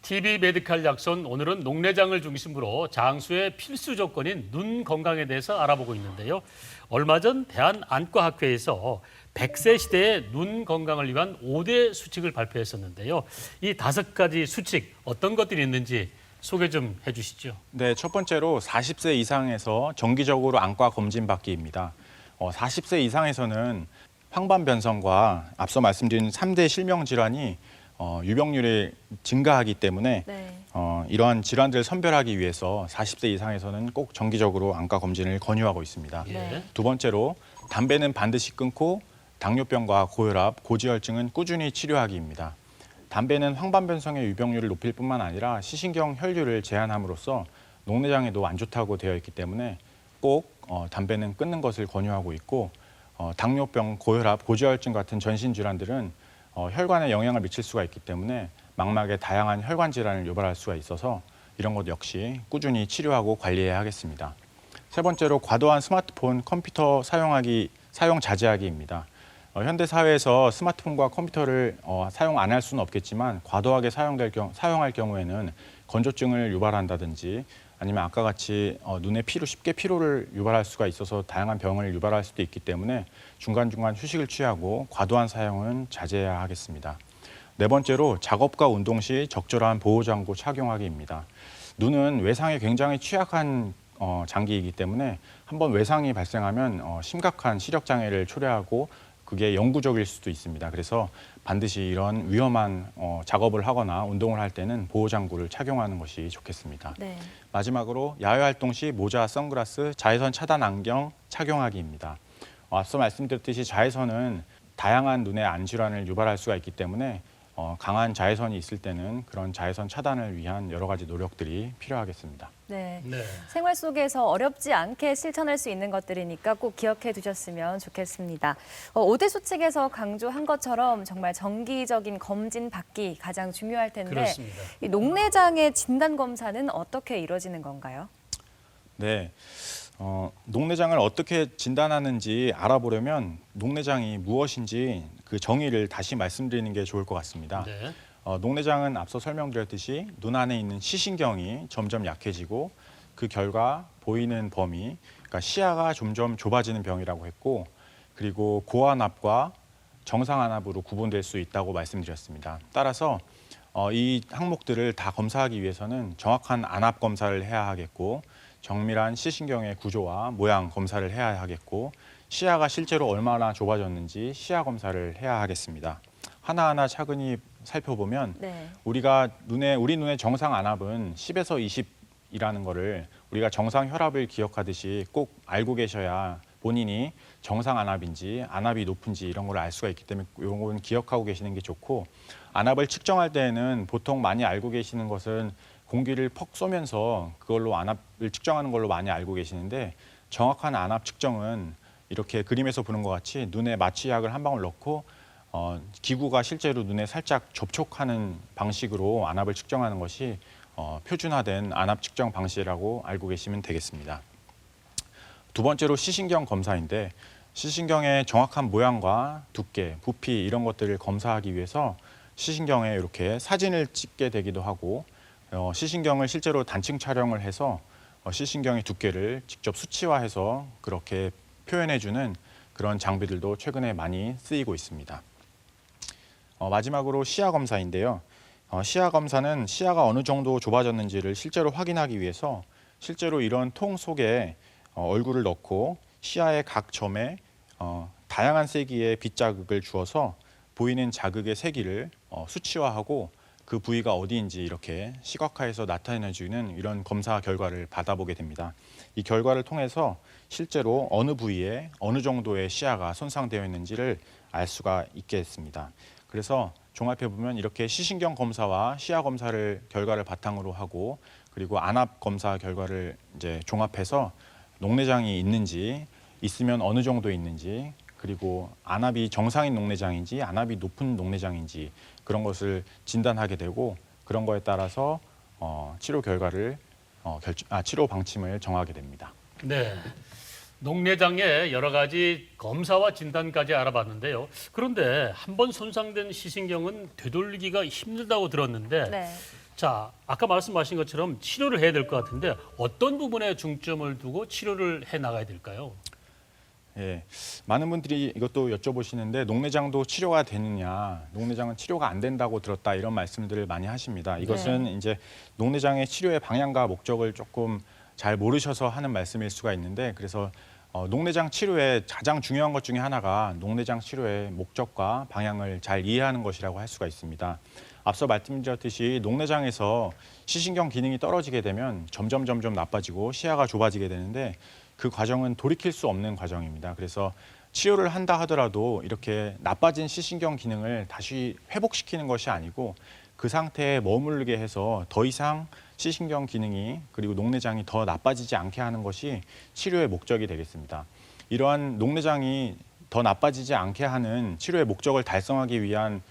TV 메디칼 약손 오늘은 녹내장을 중심으로 장수의 필수 조건인 눈 건강에 대해서 알아보고 있는데요. 얼마 전 대한안과학회에서 100세 시대의 눈 건강을 위한 5대 수칙을 발표했었는데요. 이 5가지 수칙 어떤 것들이 있는지 소개 좀 해주시죠. 네, 첫 번째로 40세 이상에서 정기적으로 안과 검진 받기입니다. 40세 이상에서는 황반 변성과 앞서 말씀드린 3대 실명 질환이 유병률이 증가하기 때문에 네. 이러한 질환들을 선별하기 위해서 40세 이상에서는 꼭 정기적으로 안과 검진을 권유하고 있습니다. 예. 두 번째로 담배는 반드시 끊고 당뇨병과 고혈압, 고지혈증은 꾸준히 치료하기입니다. 담배는 황반변성의 유병률을 높일 뿐만 아니라 시신경 혈류를 제한함으로써 녹내장에도 안 좋다고 되어 있기 때문에 꼭 담배는 끊는 것을 권유하고 있고 당뇨병, 고혈압, 고지혈증 같은 전신 질환들은 혈관에 영향을 미칠 수가 있기 때문에 망막에 다양한 혈관 질환을 유발할 수가 있어서 이런 것 역시 꾸준히 치료하고 관리해야 하겠습니다. 세 번째로 과도한 스마트폰, 컴퓨터 사용 자제하기입니다. 현대 사회에서 스마트폰과 컴퓨터를 사용 안 할 수는 없겠지만 과도하게 사용할 경우에는 건조증을 유발한다든지 아니면 아까 같이 눈에 쉽게 피로를 유발할 수가 있어서 다양한 병을 유발할 수도 있기 때문에 중간중간 휴식을 취하고 과도한 사용은 자제해야 하겠습니다. 네 번째로 작업과 운동 시 적절한 보호장구 착용하기입니다. 눈은 외상에 굉장히 취약한 장기이기 때문에 한번 외상이 발생하면 심각한 시력 장애를 초래하고 그게 영구적일 수도 있습니다. 그래서 반드시 이런 위험한 작업을 하거나 운동을 할 때는 보호장구를 착용하는 것이 좋겠습니다. 네. 마지막으로 야외 활동 시 모자, 선글라스, 자외선 차단 안경 착용하기입니다. 앞서 말씀드렸듯이 자외선은 다양한 눈의 안 질환을 유발할 수가 있기 때문에 강한 자외선이 있을 때는 그런 자외선 차단을 위한 여러 가지 노력들이 필요하겠습니다. 네. 네. 생활 속에서 어렵지 않게 실천할 수 있는 것들이니까 꼭 기억해 두셨으면 좋겠습니다. 5대 수칙에서 강조한 것처럼 정말 정기적인 검진 받기 가장 중요할 텐데 그렇습니다. 이 녹내장의 진단 검사는 어떻게 이루어지는 건가요? 네, 녹내장을 어떻게 진단하는지 알아보려면 녹내장이 무엇인지 그 정의를 다시 말씀드리는 게 좋을 것 같습니다. 네. 녹내장은 앞서 설명드렸듯이 눈 안에 있는 시신경이 점점 약해지고 그 결과 보이는 범위, 그러니까 시야가 점점 좁아지는 병이라고 했고 그리고 고안압과 정상안압으로 구분될 수 있다고 말씀드렸습니다. 따라서 이 항목들을 다 검사하기 위해서는 정확한 안압 검사를 해야 하겠고 정밀한 시신경의 구조와 모양 검사를 해야 하겠고 시야가 실제로 얼마나 좁아졌는지 시야 검사를 해야 하겠습니다. 하나하나 차근히 살펴보면 네. 우리 눈의 정상 안압은 10에서 20이라는 거를 우리가 정상 혈압을 기억하듯이 꼭 알고 계셔야 본인이 정상 안압인지 안압이 높은지 이런 걸 알 수가 있기 때문에 이런 건 기억하고 계시는 게 좋고 안압을 측정할 때에는 보통 많이 알고 계시는 것은 공기를 퍽 쏘면서 그걸로 안압을 측정하는 걸로 많이 알고 계시는데 정확한 안압 측정은 이렇게 그림에서 보는 것 같이 눈에 마취약을 한 방울 넣고 기구가 실제로 눈에 살짝 접촉하는 방식으로 안압을 측정하는 것이 표준화된 안압 측정 방식이라고 알고 계시면 되겠습니다. 두 번째로 시신경 검사인데 시신경의 정확한 모양과 두께, 부피 이런 것들을 검사하기 위해서 시신경에 이렇게 사진을 찍게 되기도 하고 시신경을 실제로 단층 촬영을 해서 시신경의 두께를 직접 수치화해서 그렇게 표현해주는 그런 장비들도 최근에 많이 쓰이고 있습니다. 마지막으로 시야 검사인데요. 시야 검사는 시야가 어느 정도 좁아졌는지를 실제로 확인하기 위해서 실제로 이런 통 속에 얼굴을 넣고 시야의 각 점에 다양한 세기의 빛 자극을 주어서 보이는 자극의 세기를 수치화하고 그 부위가 어디인지 이렇게 시각화해서 나타내주는 이런 검사 결과를 받아보게 됩니다. 이 결과를 통해서 실제로 어느 부위에 어느 정도의 시야가 손상되어 있는지를 알 수가 있겠습니다. 그래서 종합해 보면 이렇게 시신경 검사와 시야 검사를 결과를 바탕으로 하고 그리고 안압 검사 결과를 이제 종합해서 녹내장이 있는지 있으면 어느 정도 있는지 그리고 안압이 정상인 녹내장인지 안압이 높은 녹내장인지 그런 것을 진단하게 되고 그런 거에 따라서 치료 결과를 치료 방침을 정하게 됩니다. 네. 녹내장의 여러 가지 검사와 진단까지 알아봤는데요. 그런데 한번 손상된 시신경은 되돌리기가 힘들다고 들었는데 네. 자, 아까 말씀하신 것처럼 치료를 해야 될 것 같은데 어떤 부분에 중점을 두고 치료를 해 나가야 될까요? 예, 많은 분들이 이것도 여쭤보시는데 녹내장도 치료가 되느냐, 녹내장은 치료가 안 된다고 들었다 이런 말씀들을 많이 하십니다. 이것은 이제 녹내장의 치료의 방향과 목적을 조금 잘 모르셔서 하는 말씀일 수가 있는데 그래서 녹내장 치료의 가장 중요한 것 중에 하나가 녹내장 치료의 목적과 방향을 잘 이해하는 것이라고 할 수가 있습니다. 앞서 말씀드렸듯이 녹내장에서 시신경 기능이 떨어지게 되면 점점 나빠지고 시야가 좁아지게 되는데 그 과정은 돌이킬 수 없는 과정입니다. 그래서 치료를 한다 하더라도 이렇게 나빠진 시신경 기능을 다시 회복시키는 것이 아니고 그 상태에 머무르게 해서 더 이상 시신경 기능이 그리고 녹내장이 더 나빠지지 않게 하는 것이 치료의 목적이 되겠습니다. 이러한 녹내장이 더 나빠지지 않게 하는 치료의 목적을 달성하기 위한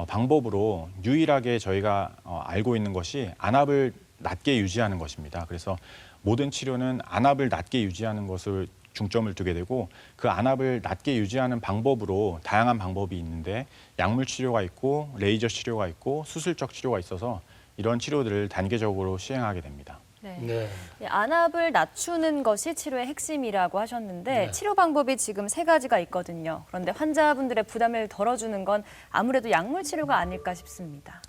방법으로 유일하게 저희가 알고 있는 것이 안압을 낮게 유지하는 것입니다. 그래서 모든 치료는 안압을 낮게 유지하는 것을 중점을 두게 되고 그 안압을 낮게 유지하는 방법으로 다양한 방법이 있는데 약물 치료가 있고 레이저 치료가 있고 수술적 치료가 있어서 이런 치료들을 단계적으로 시행하게 됩니다. 네. 네. 안압을 낮추는 것이 치료의 핵심이라고 하셨는데 네. 치료 방법이 지금 3가지가 있거든요. 그런데 환자분들의 부담을 덜어주는 건 아무래도 약물 치료가 아닐까 싶습니다.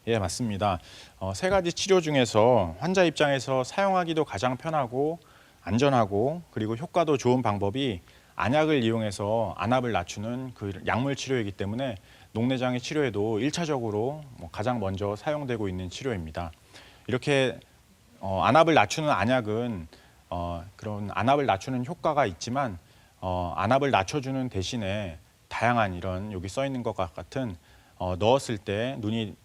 예, 맞습니다. 3가지 치료 중에서 환자 입장에서 사용하기도 가장 편하고 안전하고 그리고 효과도 좋은 방법이 안약을 이용해서 안압을 낮추는 그 약물 치료이기 때문에 녹내장의 치료에도 1차적으로 가장 먼저 사용되고 있는 치료입니다. 이렇게 안압을 낮추는 안약은 그런 안압을 낮추는 효과가 있지만 안압을 낮춰주는 대신에 다양한 이런 여기 써 있는 것 같은 넣었을 때 눈이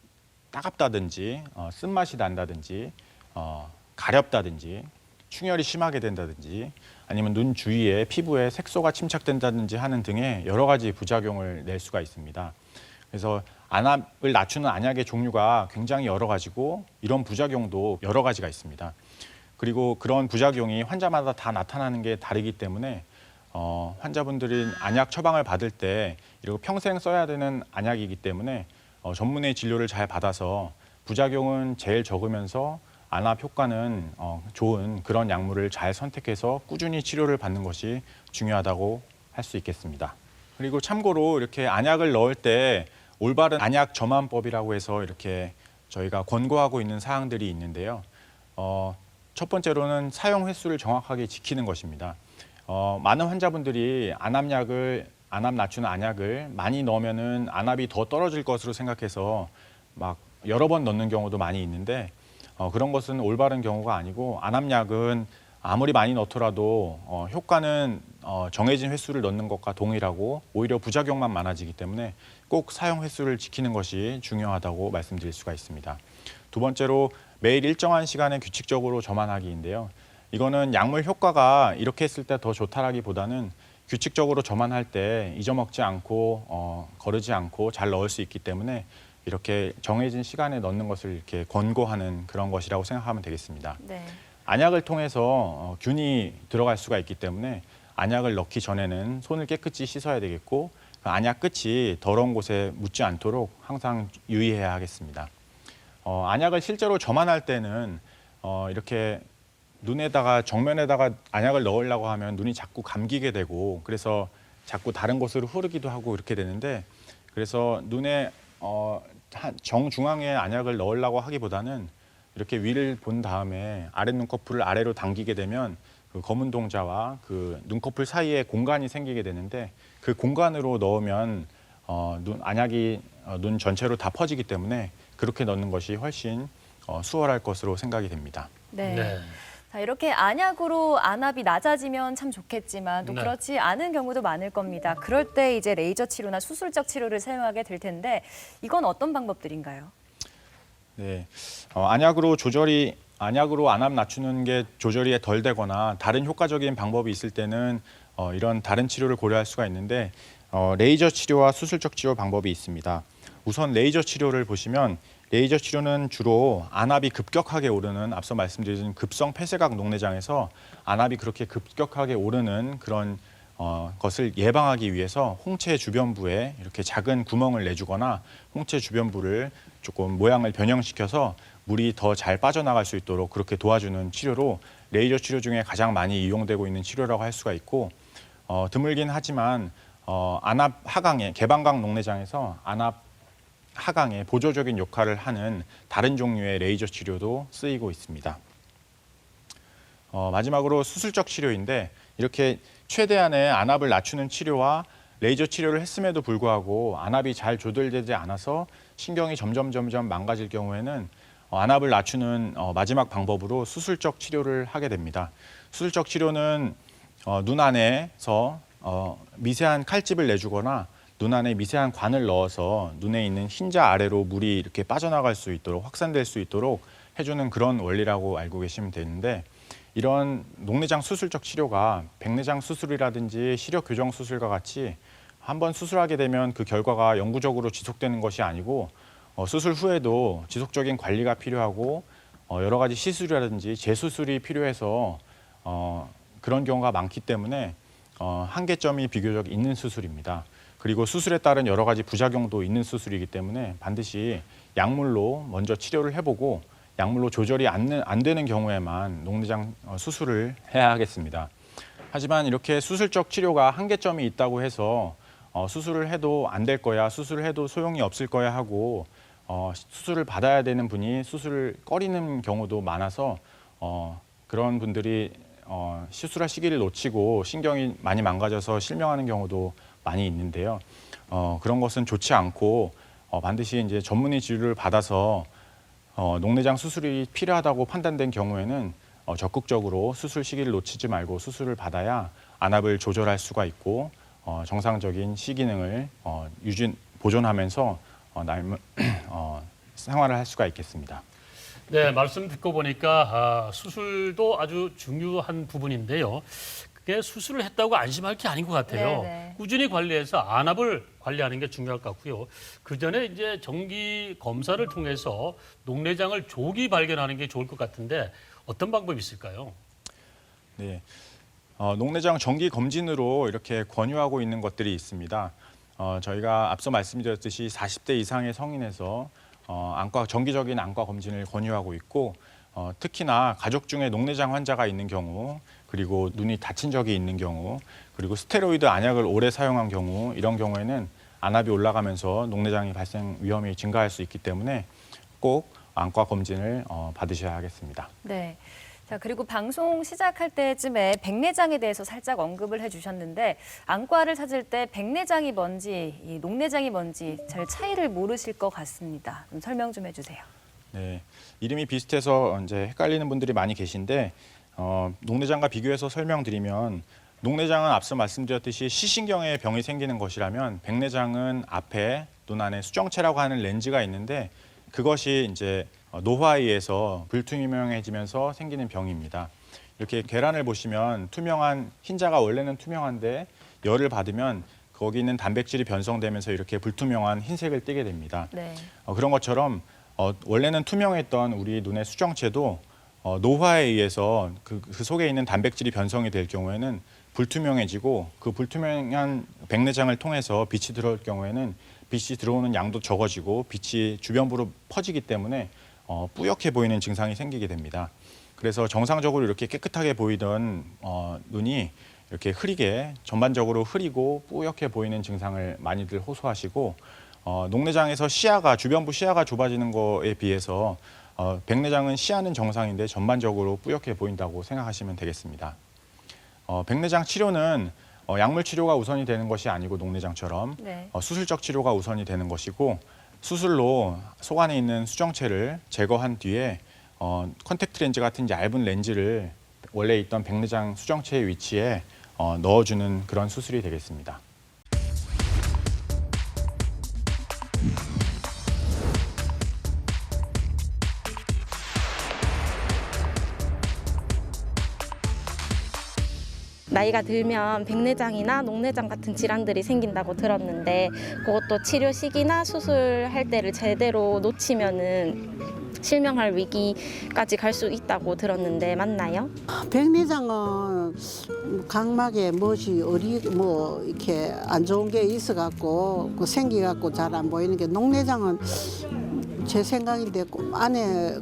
따갑다든지 쓴맛이 난다든지 가렵다든지 충혈이 심하게 된다든지 아니면 눈 주위에 피부에 색소가 침착된다든지 하는 등의 여러 가지 부작용을 낼 수가 있습니다. 그래서 안압을 낮추는 안약의 종류가 굉장히 여러 가지고 이런 부작용도 여러 가지가 있습니다. 그리고 그런 부작용이 환자마다 다 나타나는 게 다르기 때문에 환자분들이 안약 처방을 받을 때 이렇게 평생 써야 되는 안약이기 때문에 전문의 진료를 잘 받아서 부작용은 제일 적으면서 안압 효과는 좋은 그런 약물을 잘 선택해서 꾸준히 치료를 받는 것이 중요하다고 할 수 있겠습니다. 그리고 참고로 이렇게 안약을 넣을 때 올바른 안약 점안법이라고 해서 이렇게 저희가 권고하고 있는 사항들이 있는데요. 첫 번째로는 사용 횟수를 정확하게 지키는 것입니다. 많은 환자분들이 안압 낮추는 안약을 많이 넣으면은 안압이 더 떨어질 것으로 생각해서 막 여러 번 넣는 경우도 많이 있는데 그런 것은 올바른 경우가 아니고 안압약은 아무리 많이 넣더라도 효과는 정해진 횟수를 넣는 것과 동일하고 오히려 부작용만 많아지기 때문에 꼭 사용 횟수를 지키는 것이 중요하다고 말씀드릴 수가 있습니다. 두 번째로 매일 일정한 시간에 규칙적으로 점안하기인데요. 이거는 약물 효과가 이렇게 했을 때 더 좋다라기보다는 규칙적으로 저만할 때 잊어먹지 않고 거르지 않고 잘 넣을 수 있기 때문에 이렇게 정해진 시간에 넣는 것을 이렇게 권고하는 그런 것이라고 생각하면 되겠습니다. 네. 안약을 통해서 균이 들어갈 수가 있기 때문에 안약을 넣기 전에는 손을 깨끗이 씻어야 되겠고 그 안약 끝이 더러운 곳에 묻지 않도록 항상 유의해야 하겠습니다. 안약을 실제로 저만할 때는 이렇게 눈에다가 정면에다가 안약을 넣으려고 하면 눈이 자꾸 감기게 되고 그래서 자꾸 다른 곳으로 흐르기도 하고 이렇게 되는데 그래서 눈에 정중앙에 안약을 넣으려고 하기보다는 이렇게 위를 본 다음에 아랫 눈꺼풀을 아래로 당기게 되면 그 검은 동자와 그 눈꺼풀 사이에 공간이 생기게 되는데 그 공간으로 넣으면 안약이 눈 전체로 다 퍼지기 때문에 그렇게 넣는 것이 훨씬 수월할 것으로 생각이 됩니다. 네. 네. 자, 이렇게 안약으로 안압이 낮아지면 참 좋겠지만 또 네. 그렇지 않은 경우도 많을 겁니다. 그럴 때 이제 레이저 치료나 수술적 치료를 사용하게 될 텐데 이건 어떤 방법들인가요? 네, 안약으로 안압 낮추는 게 조절이 덜 되거나 다른 효과적인 방법이 있을 때는 이런 다른 치료를 고려할 수가 있는데 레이저 치료와 수술적 치료 방법이 있습니다. 우선 레이저 치료를 보시면 레이저 치료는 주로 안압이 급격하게 오르는 앞서 말씀드린 급성 폐쇄각 녹내장에서 안압이 그렇게 급격하게 오르는 그런 것을 예방하기 위해서 홍채 주변부에 이렇게 작은 구멍을 내주거나 홍채 주변부를 조금 모양을 변형시켜서 물이 더 잘 빠져나갈 수 있도록 그렇게 도와주는 치료로 레이저 치료 중에 가장 많이 이용되고 있는 치료라고 할 수가 있고 드물긴 하지만 안압 하강에 개방각 녹내장에서 안압 하강에 보조적인 역할을 하는 다른 종류의 레이저 치료도 쓰이고 있습니다. 마지막으로 수술적 치료인데 이렇게 최대한의 안압을 낮추는 치료와 레이저 치료를 했음에도 불구하고 안압이 잘 조절되지 않아서 신경이 점점 망가질 경우에는 안압을 낮추는 마지막 방법으로 수술적 치료를 하게 됩니다. 수술적 치료는 눈 안에서 미세한 칼집을 내주거나 눈 안에 미세한 관을 넣어서 눈에 있는 흰자 아래로 물이 이렇게 빠져나갈 수 있도록 확산될 수 있도록 해주는 그런 원리라고 알고 계시면 되는데 이런 녹내장 수술적 치료가 백내장 수술이라든지 시력 교정 수술과 같이 한번 수술하게 되면 그 결과가 영구적으로 지속되는 것이 아니고 수술 후에도 지속적인 관리가 필요하고 여러 가지 시술이라든지 재수술이 필요해서 그런 경우가 많기 때문에 한계점이 비교적 있는 수술입니다. 그리고 수술에 따른 여러 가지 부작용도 있는 수술이기 때문에 반드시 약물로 먼저 치료를 해보고 약물로 조절이 안 되는 경우에만 녹내장 수술을 해야 하겠습니다. 하지만 이렇게 수술적 치료가 한계점이 있다고 해서 수술을 해도 안 될 거야, 수술을 해도 소용이 없을 거야 하고 수술을 받아야 되는 분이 수술을 꺼리는 경우도 많아서 그런 분들이 수술할 시기를 놓치고 신경이 많이 망가져서 실명하는 경우도 많이 있는데요. 그런 것은 좋지 않고 반드시 이제 전문의 진료를 받아서 녹내장 수술이 필요하다고 판단된 경우에는 적극적으로 수술 시기를 놓치지 말고 수술을 받아야 안압을 조절할 수가 있고 정상적인 시기능을 보존하면서 생활을 할 수가 있겠습니다. 네, 말씀 듣고 보니까 수술도 아주 중요한 부분인데요. 그게 수술을 했다고 안심할 게 아닌 것 같아요. 네네. 꾸준히 관리해서 안압을 관리하는 게 중요할 것 같고요. 그 전에 이제 정기 검사를 통해서 녹내장을 조기 발견하는 게 좋을 것 같은데 어떤 방법이 있을까요? 네, 녹내장 정기 검진으로 이렇게 권유하고 있는 것들이 있습니다. 저희가 앞서 말씀드렸듯이 40대 이상의 성인에서 정기적인 안과 검진을 권유하고 있고 특히나 가족 중에 녹내장 환자가 있는 경우 그리고 눈이 다친 적이 있는 경우 그리고 스테로이드 안약을 오래 사용한 경우 이런 경우에는 안압이 올라가면서 녹내장의 발생 위험이 증가할 수 있기 때문에 꼭 안과 검진을 받으셔야 하겠습니다. 네. 자, 그리고 방송 시작할 때쯤에 백내장에 대해서 살짝 언급을 해주셨는데 안과를 찾을 때 백내장이 뭔지, 이 녹내장이 뭔지 잘 차이를 모르실 것 같습니다. 좀 설명 좀 해주세요. 네, 이름이 비슷해서 이제 헷갈리는 분들이 많이 계신데 녹내장과 비교해서 설명드리면 녹내장은 앞서 말씀드렸듯이 시신경에 병이 생기는 것이라면 백내장은 앞에 눈 안에 수정체라고 하는 렌즈가 있는데 그것이 이제 노화에 의해서 불투명해지면서 생기는 병입니다. 이렇게 계란을 보시면 투명한 흰자가 원래는 투명한데 열을 받으면 거기 있는 단백질이 변성되면서 이렇게 불투명한 흰색을 띠게 됩니다. 네. 그런 것처럼 원래는 투명했던 우리 눈의 수정체도 노화에 의해서 그 속에 있는 단백질이 변성이 될 경우에는 불투명해지고 그 불투명한 백내장을 통해서 빛이 들어올 경우에는 빛이 들어오는 양도 적어지고 빛이 주변부로 퍼지기 때문에 뿌옇게 보이는 증상이 생기게 됩니다. 그래서 정상적으로 이렇게 깨끗하게 보이던 눈이 이렇게 흐리게 전반적으로 흐리고 뿌옇게 보이는 증상을 많이들 호소하시고 녹내장에서 주변부 시야가 좁아지는 거에 비해서 백내장은 시야는 정상인데 전반적으로 뿌옇게 보인다고 생각하시면 되겠습니다. 백내장 치료는 약물 치료가 우선이 되는 것이 아니고 녹내장처럼 네. 수술적 치료가 우선이 되는 것이고 수술로 속 안에 있는 수정체를 제거한 뒤에 컨택트 렌즈 같은 얇은 렌즈를 원래 있던 백내장 수정체의 위치에 넣어주는 그런 수술이 되겠습니다. 나이가 들면 백내장이나 녹내장 같은 질환들이 생긴다고 들었는데 그것도 치료 시기나 수술할 때를 제대로 놓치면은 실명할 위기까지 갈 수 있다고 들었는데 맞나요? 백내장은 각막에 무엇이 이렇게 안 좋은 게 있어갖고 생기갖고 잘 안 보이는 게 녹내장은 제 생각인데 안에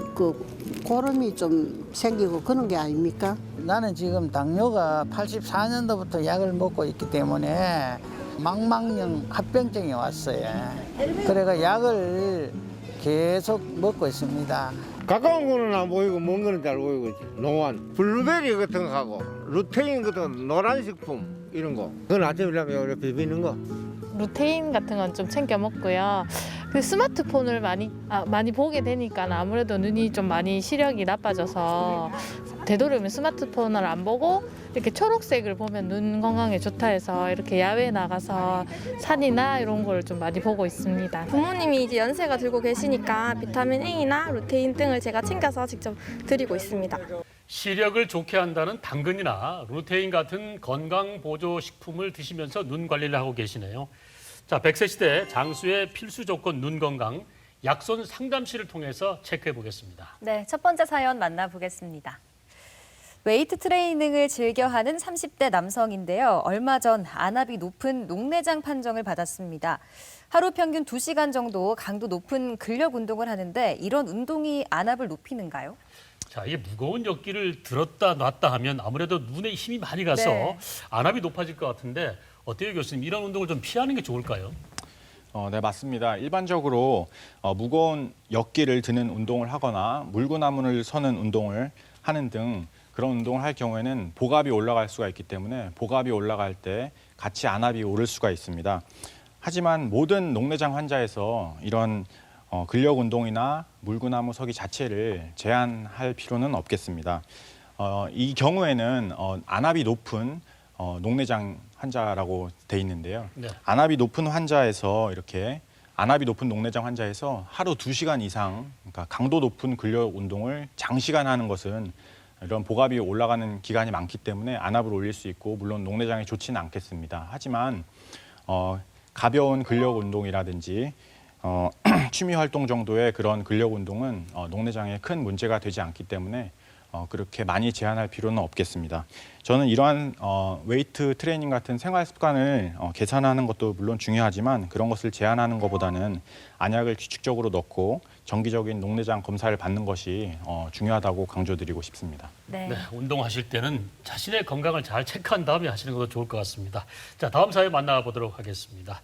고름이 좀 생기고 그런 게 아닙니까? 나는 지금 당뇨가 84년도부터 약을 먹고 있기 때문에 망막령 합병증이 왔어요. 그래가 약을 계속 먹고 있습니다. 가까운 거는 안 보이고 먼 거는 잘 보이고 노안, 블루베리 같은 거하고 루테인 같은 노란 식품 이런 거 그건 아침에 일어나면 비비는 거. 루테인 같은 건 좀 챙겨 먹고요. 그 스마트폰을 많이 보게 되니까 아무래도 눈이 좀 많이 시력이 나빠져서 되도록이면 스마트폰을 안 보고 이렇게 초록색을 보면 눈 건강에 좋다 해서 이렇게 야외에 나가서 산이나 이런 걸 좀 많이 보고 있습니다. 부모님이 이제 연세가 들고 계시니까 비타민 A나 루테인 등을 제가 챙겨서 직접 드리고 있습니다. 시력을 좋게 한다는 당근이나 루테인 같은 건강 보조 식품을 드시면서 눈 관리를 하고 계시네요. 자, 100세 시대 장수의 필수 조건 눈 건강 약손 상담실을 통해서 체크해 보겠습니다. 네, 첫 번째 사연 만나보겠습니다. 웨이트 트레이닝을 즐겨하는 30대 남성인데요. 얼마 전 안압이 높은 녹내장 판정을 받았습니다. 하루 평균 2시간 정도 강도 높은 근력 운동을 하는데 이런 운동이 안압을 높이는가요? 자, 이게 무거운 역기를 들었다 놨다 하면 아무래도 눈에 힘이 많이 가서 네. 안압이 높아질 것 같은데 어때요, 교수님? 이런 운동을 좀 피하는 게 좋을까요? 네, 맞습니다. 일반적으로 무거운 역기를 드는 운동을 하거나 물구나무를 서는 운동을 하는 등 그런 운동을 할 경우에는 복압이 올라갈 수가 있기 때문에 복압이 올라갈 때 같이 안압이 오를 수가 있습니다. 하지만 모든 녹내장 환자에서 이런 근력 운동이나 물구나무 서기 자체를 제한할 필요는 없겠습니다. 이 경우에는 안압이 높은 녹내장 환자라고 돼 있는데요. 네. 안압이 높은 환자에서 안압이 높은 녹내장 환자에서 하루 2시간 이상, 그러니까 강도 높은 근력 운동을 장시간 하는 것은 이런 복압이 올라가는 기간이 많기 때문에 안압을 올릴 수 있고 물론 녹내장에 좋지는 않겠습니다. 하지만 가벼운 근력 운동이라든지 취미 활동 정도의 그런 근력 운동은 녹내장에 큰 문제가 되지 않기 때문에 그렇게 많이 제한할 필요는 없겠습니다. 저는 이러한 웨이트 트레이닝 같은 생활 습관을 개선하는 것도 물론 중요하지만 그런 것을 제한하는 것보다는 안약을 규칙적으로 넣고 정기적인 녹내장 검사를 받는 것이 중요하다고 강조드리고 싶습니다. 네. 네, 운동하실 때는 자신의 건강을 잘 체크한 다음에 하시는 것도 좋을 것 같습니다. 자, 다음 사연 만나보도록 하겠습니다.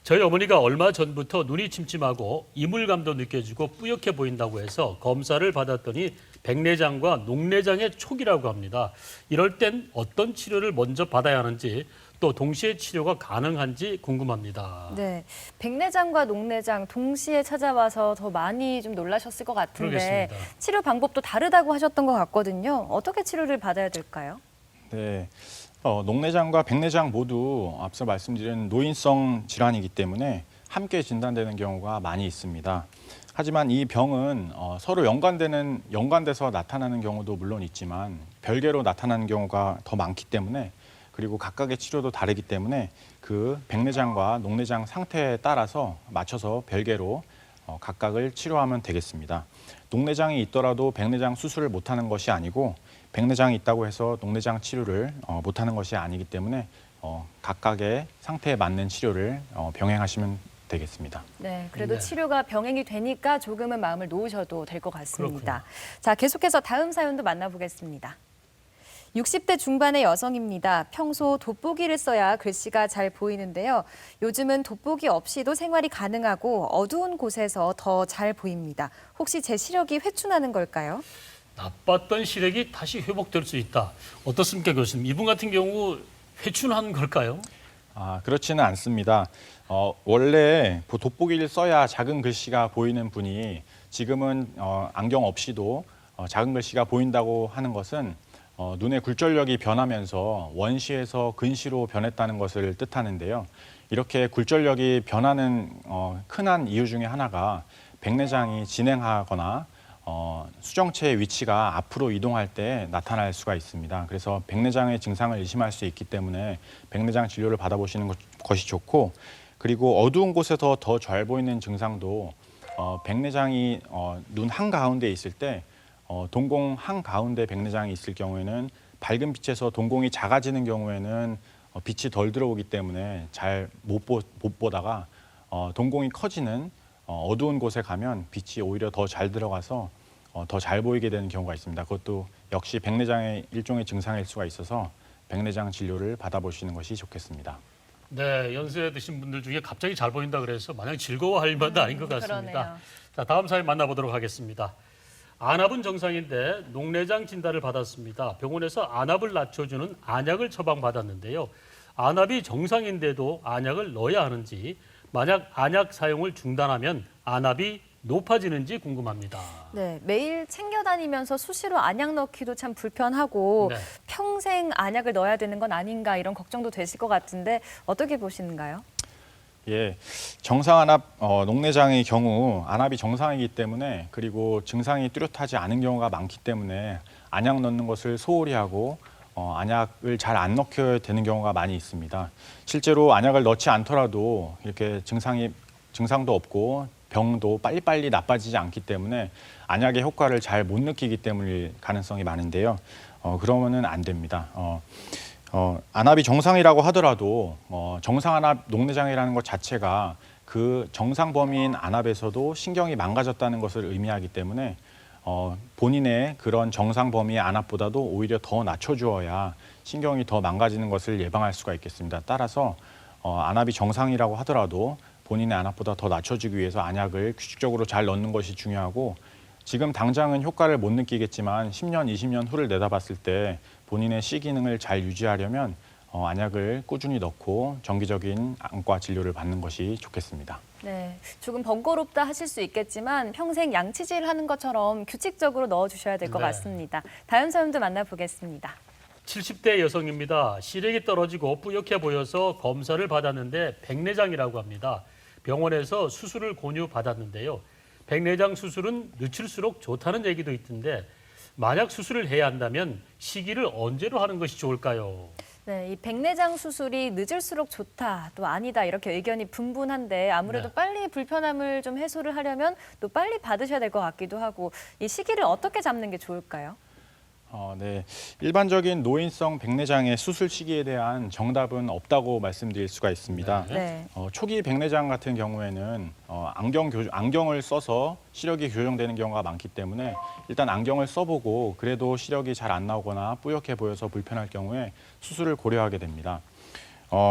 저희 어머니가 얼마 전부터 눈이 침침하고 이물감도 느껴지고 뿌옇게 보인다고 해서 검사를 받았더니 백내장과 녹내장의 초기라고 합니다. 이럴 땐 어떤 치료를 먼저 받아야 하는지 또 동시에 치료가 가능한지 궁금합니다. 네, 백내장과 녹내장 동시에 찾아와서 더 많이 좀 놀라셨을 것 같은데 그러겠습니다. 치료 방법도 다르다고 하셨던 것 같거든요. 어떻게 치료를 받아야 될까요? 네, 녹내장과 백내장 모두 앞서 말씀드린 노인성 질환이기 때문에 함께 진단되는 경우가 많이 있습니다. 하지만 이 병은 서로 연관돼서 나타나는 경우도 물론 있지만 별개로 나타나는 경우가 더 많기 때문에 그리고 각각의 치료도 다르기 때문에 그 백내장과 녹내장 상태에 따라서 맞춰서 별개로 각각을 치료하면 되겠습니다. 녹내장이 있더라도 백내장 수술을 못하는 것이 아니고 백내장이 있다고 해서 녹내장 치료를 못하는 것이 아니기 때문에 각각의 상태에 맞는 치료를 병행하시면 되겠습니다. 네, 그래도 네. 치료가 병행이 되니까 조금은 마음을 놓으셔도 될 것 같습니다. 그렇군요. 자, 계속해서 다음 사연도 만나보겠습니다. 60대 중반의 여성입니다. 평소 돋보기를 써야 글씨가 잘 보이는데요. 요즘은 돋보기 없이도 생활이 가능하고 어두운 곳에서 더 잘 보입니다. 혹시 제 시력이 회춘하는 걸까요? 나빴던 시력이 다시 회복될 수 있다. 어떻습니까, 교수님? 이분 같은 경우 회춘한 걸까요? 그렇지는 않습니다. 원래 돋보기를 써야 작은 글씨가 보이는 분이 지금은 안경 없이도 작은 글씨가 보인다고 하는 것은 눈의 굴절력이 변하면서 원시에서 근시로 변했다는 것을 뜻하는데요. 이렇게 굴절력이 변하는 흔한 이유 중에 하나가 백내장이 진행하거나 수정체의 위치가 앞으로 이동할 때 나타날 수가 있습니다. 그래서 백내장의 증상을 의심할 수 있기 때문에 백내장 진료를 받아보시는 것이 좋고, 그리고 어두운 곳에서 더 잘 보이는 증상도 백내장이 눈 한가운데 있을 때 동공 한가운데 백내장이 있을 경우에는 밝은 빛에서 동공이 작아지는 경우에는 빛이 덜 들어오기 때문에 잘 못 보다가 동공이 커지는 어두운 곳에 가면 빛이 오히려 더 잘 들어가서 더 잘 보이게 되는 경우가 있습니다. 그것도 역시 백내장의 일종의 증상일 수가 있어서 백내장 진료를 받아보시는 것이 좋겠습니다. 네, 연세 드신 분들 중에 갑자기 잘 보인다 그래서 마냥 즐거워할 만도 아닌 것 같습니다. 그러네요. 자, 다음 사연 만나보도록 하겠습니다. 안압은 정상인데 녹내장 진단을 받았습니다. 병원에서 안압을 낮춰주는 안약을 처방받았는데요. 안압이 정상인데도 안약을 넣어야 하는지, 만약 안약 사용을 중단하면 안압이 높아지는지 궁금합니다. 네, 매일 챙겨 다니면서 수시로 안약 넣기도 참 불편하고 네. 평생 안약을 넣어야 되는 건 아닌가 이런 걱정도 되실 것 같은데 어떻게 보시는가요? 예, 정상 안압 녹내장의 경우 안압이 정상이기 때문에, 그리고 증상이 뚜렷하지 않은 경우가 많기 때문에 안약 넣는 것을 소홀히 하고 안약을 잘 안 넣게 되는 경우가 많이 있습니다. 실제로 안약을 넣지 않더라도 이렇게 증상도 없고 병도 빨리빨리 나빠지지 않기 때문에 안약의 효과를 잘 못 느끼기 때문일 가능성이 많은데요. 그러면은 안 됩니다. 안압이 정상이라고 하더라도 정상 안압 녹내장이라는 것 자체가 그 정상 범위인 안압에서도 신경이 망가졌다는 것을 의미하기 때문에 본인의 그런 정상 범위의 안압보다도 오히려 더 낮춰주어야 신경이 더 망가지는 것을 예방할 수가 있겠습니다. 따라서 안압이 정상이라고 하더라도 본인의 안압보다 더 낮춰주기 위해서 안약을 규칙적으로 잘 넣는 것이 중요하고, 지금 당장은 효과를 못 느끼겠지만 10년, 20년 후를 내다봤을 때 본인의 시 기능을 잘 유지하려면 안약을 꾸준히 넣고 정기적인 안과 진료를 받는 것이 좋겠습니다. 네, 조금 번거롭다 하실 수 있겠지만 평생 양치질 하는 것처럼 규칙적으로 넣어주셔야 될 것 네. 같습니다. 다음 사연도 만나보겠습니다. 70대 여성입니다. 시력이 떨어지고 뿌옇게 보여서 검사를 받았는데 백내장이라고 합니다. 병원에서 수술을 권유받았는데요. 백내장 수술은 늦출수록 좋다는 얘기도 있던데, 만약 수술을 해야 한다면 시기를 언제로 하는 것이 좋을까요? 네, 이 백내장 수술이 늦을수록 좋다, 또 아니다 이렇게 의견이 분분한데 아무래도 네. 빨리 불편함을 좀 해소를 하려면 또 빨리 받으셔야 될 것 같기도 하고, 이 시기를 어떻게 잡는 게 좋을까요? 네, 일반적인 노인성 백내장의 수술 시기에 대한 정답은 없다고 말씀드릴 수가 있습니다. 네. 초기 백내장 같은 경우에는 안경을 써서 시력이 교정되는 경우가 많기 때문에 일단 안경을 써보고 그래도 시력이 잘 안 나오거나 뿌옇게 보여서 불편할 경우에 수술을 고려하게 됩니다.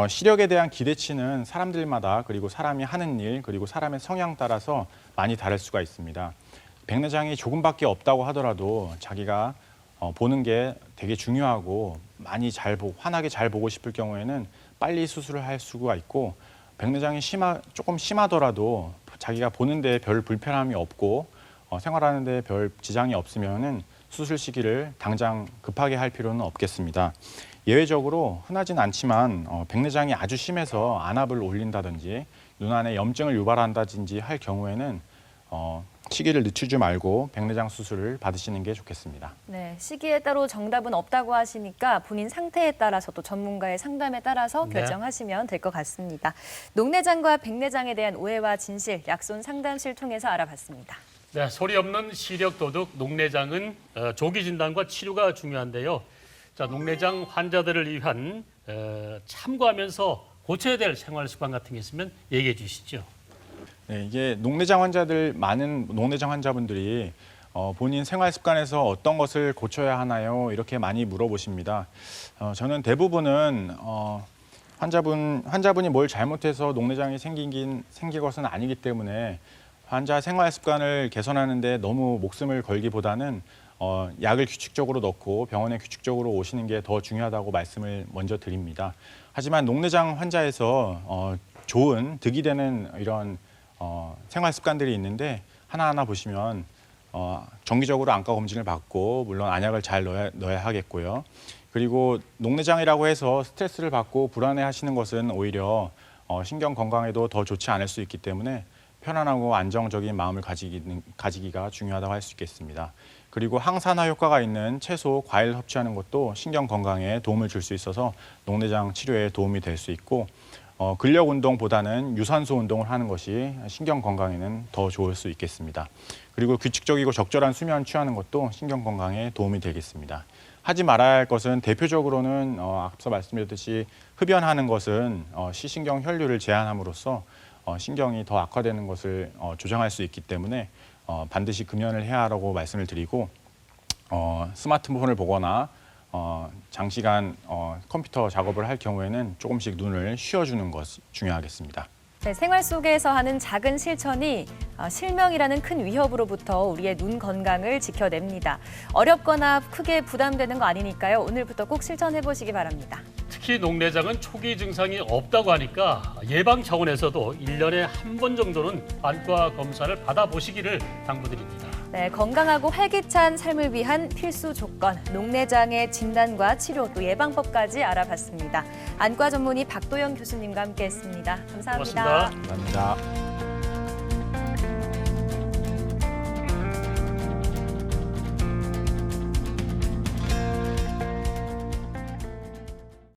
시력에 대한 기대치는 사람들마다, 그리고 사람이 하는 일, 그리고 사람의 성향 따라서 많이 다를 수가 있습니다. 백내장이 조금밖에 없다고 하더라도 자기가 보는 게 되게 중요하고 많이 환하게 잘 보고 싶을 경우에는 빨리 수술을 할 수가 있고, 백내장이 조금 심하더라도 자기가 보는데 별 불편함이 없고 생활하는데 별 지장이 없으면은 수술 시기를 당장 급하게 할 필요는 없겠습니다. 예외적으로 흔하진 않지만 백내장이 아주 심해서 안압을 올린다든지 눈 안에 염증을 유발한다든지 할 경우에는 시기를 늦추지 말고 백내장 수술을 받으시는 게 좋겠습니다. 네, 시기에 따로 정답은 없다고 하시니까 본인 상태에 따라서 또 전문가의 상담에 따라서 네. 결정하시면 될 것 같습니다. 녹내장과 백내장에 대한 오해와 진실, 약손 상담실 통해서 알아봤습니다. 네, 소리 없는 시력 도둑 녹내장은 조기 진단과 치료가 중요한데요. 자, 녹내장 환자들을 위한 참고하면서 고쳐야 될 생활 습관 같은 게 있으면 얘기해 주시죠. 네, 이게 많은 녹내장 환자분들이 본인 생활 습관에서 어떤 것을 고쳐야 하나요? 이렇게 많이 물어보십니다. 저는 대부분은 환자분이 뭘 잘못해서 녹내장이 생긴 것은 아니기 때문에 환자 생활 습관을 개선하는데 너무 목숨을 걸기보다는 약을 규칙적으로 넣고 병원에 규칙적으로 오시는 게 더 중요하다고 말씀을 먼저 드립니다. 하지만 녹내장 환자에서 좋은 득이 되는 이런 생활 습관들이 있는데 하나하나 보시면 정기적으로 안과 검진을 받고 물론 안약을 잘 넣어야 하겠고요. 그리고 녹내장이라고 해서 스트레스를 받고 불안해하시는 것은 오히려 신경 건강에도 더 좋지 않을 수 있기 때문에 편안하고 안정적인 마음을 가지기가 중요하다고 할 수 있겠습니다. 그리고 항산화 효과가 있는 채소, 과일 섭취하는 것도 신경 건강에 도움을 줄 수 있어서 녹내장 치료에 도움이 될 수 있고 근력 운동보다는 유산소 운동을 하는 것이 신경 건강에는 더 좋을 수 있겠습니다. 그리고 규칙적이고 적절한 수면 취하는 것도 신경 건강에 도움이 되겠습니다. 하지 말아야 할 것은 대표적으로는 앞서 말씀드렸듯이 흡연하는 것은 시신경 혈류를 제한함으로써 신경이 더 악화되는 것을 조장할 수 있기 때문에 반드시 금연을 해야 하라고 말씀을 드리고 스마트폰을 보거나 장시간 컴퓨터 작업을 할 경우에는 조금씩 눈을 쉬어주는 것이 중요하겠습니다. 네, 생활 속에서 하는 작은 실천이 실명이라는 큰 위협으로부터 우리의 눈 건강을 지켜냅니다. 어렵거나 크게 부담되는 거 아니니까요. 오늘부터 꼭 실천해 보시기 바랍니다. 특히 녹내장은 초기 증상이 없다고 하니까 예방 차원에서도 1년에 한 번 정도는 안과 검사를 받아보시기를 당부드립니다. 네, 건강하고 활기찬 삶을 위한 필수 조건, 녹내장의 진단과 치료 또 예방법까지 알아봤습니다. 안과 전문의 박도영 교수님과 함께했습니다. 감사합니다. 고맙습니다. 감사합니다.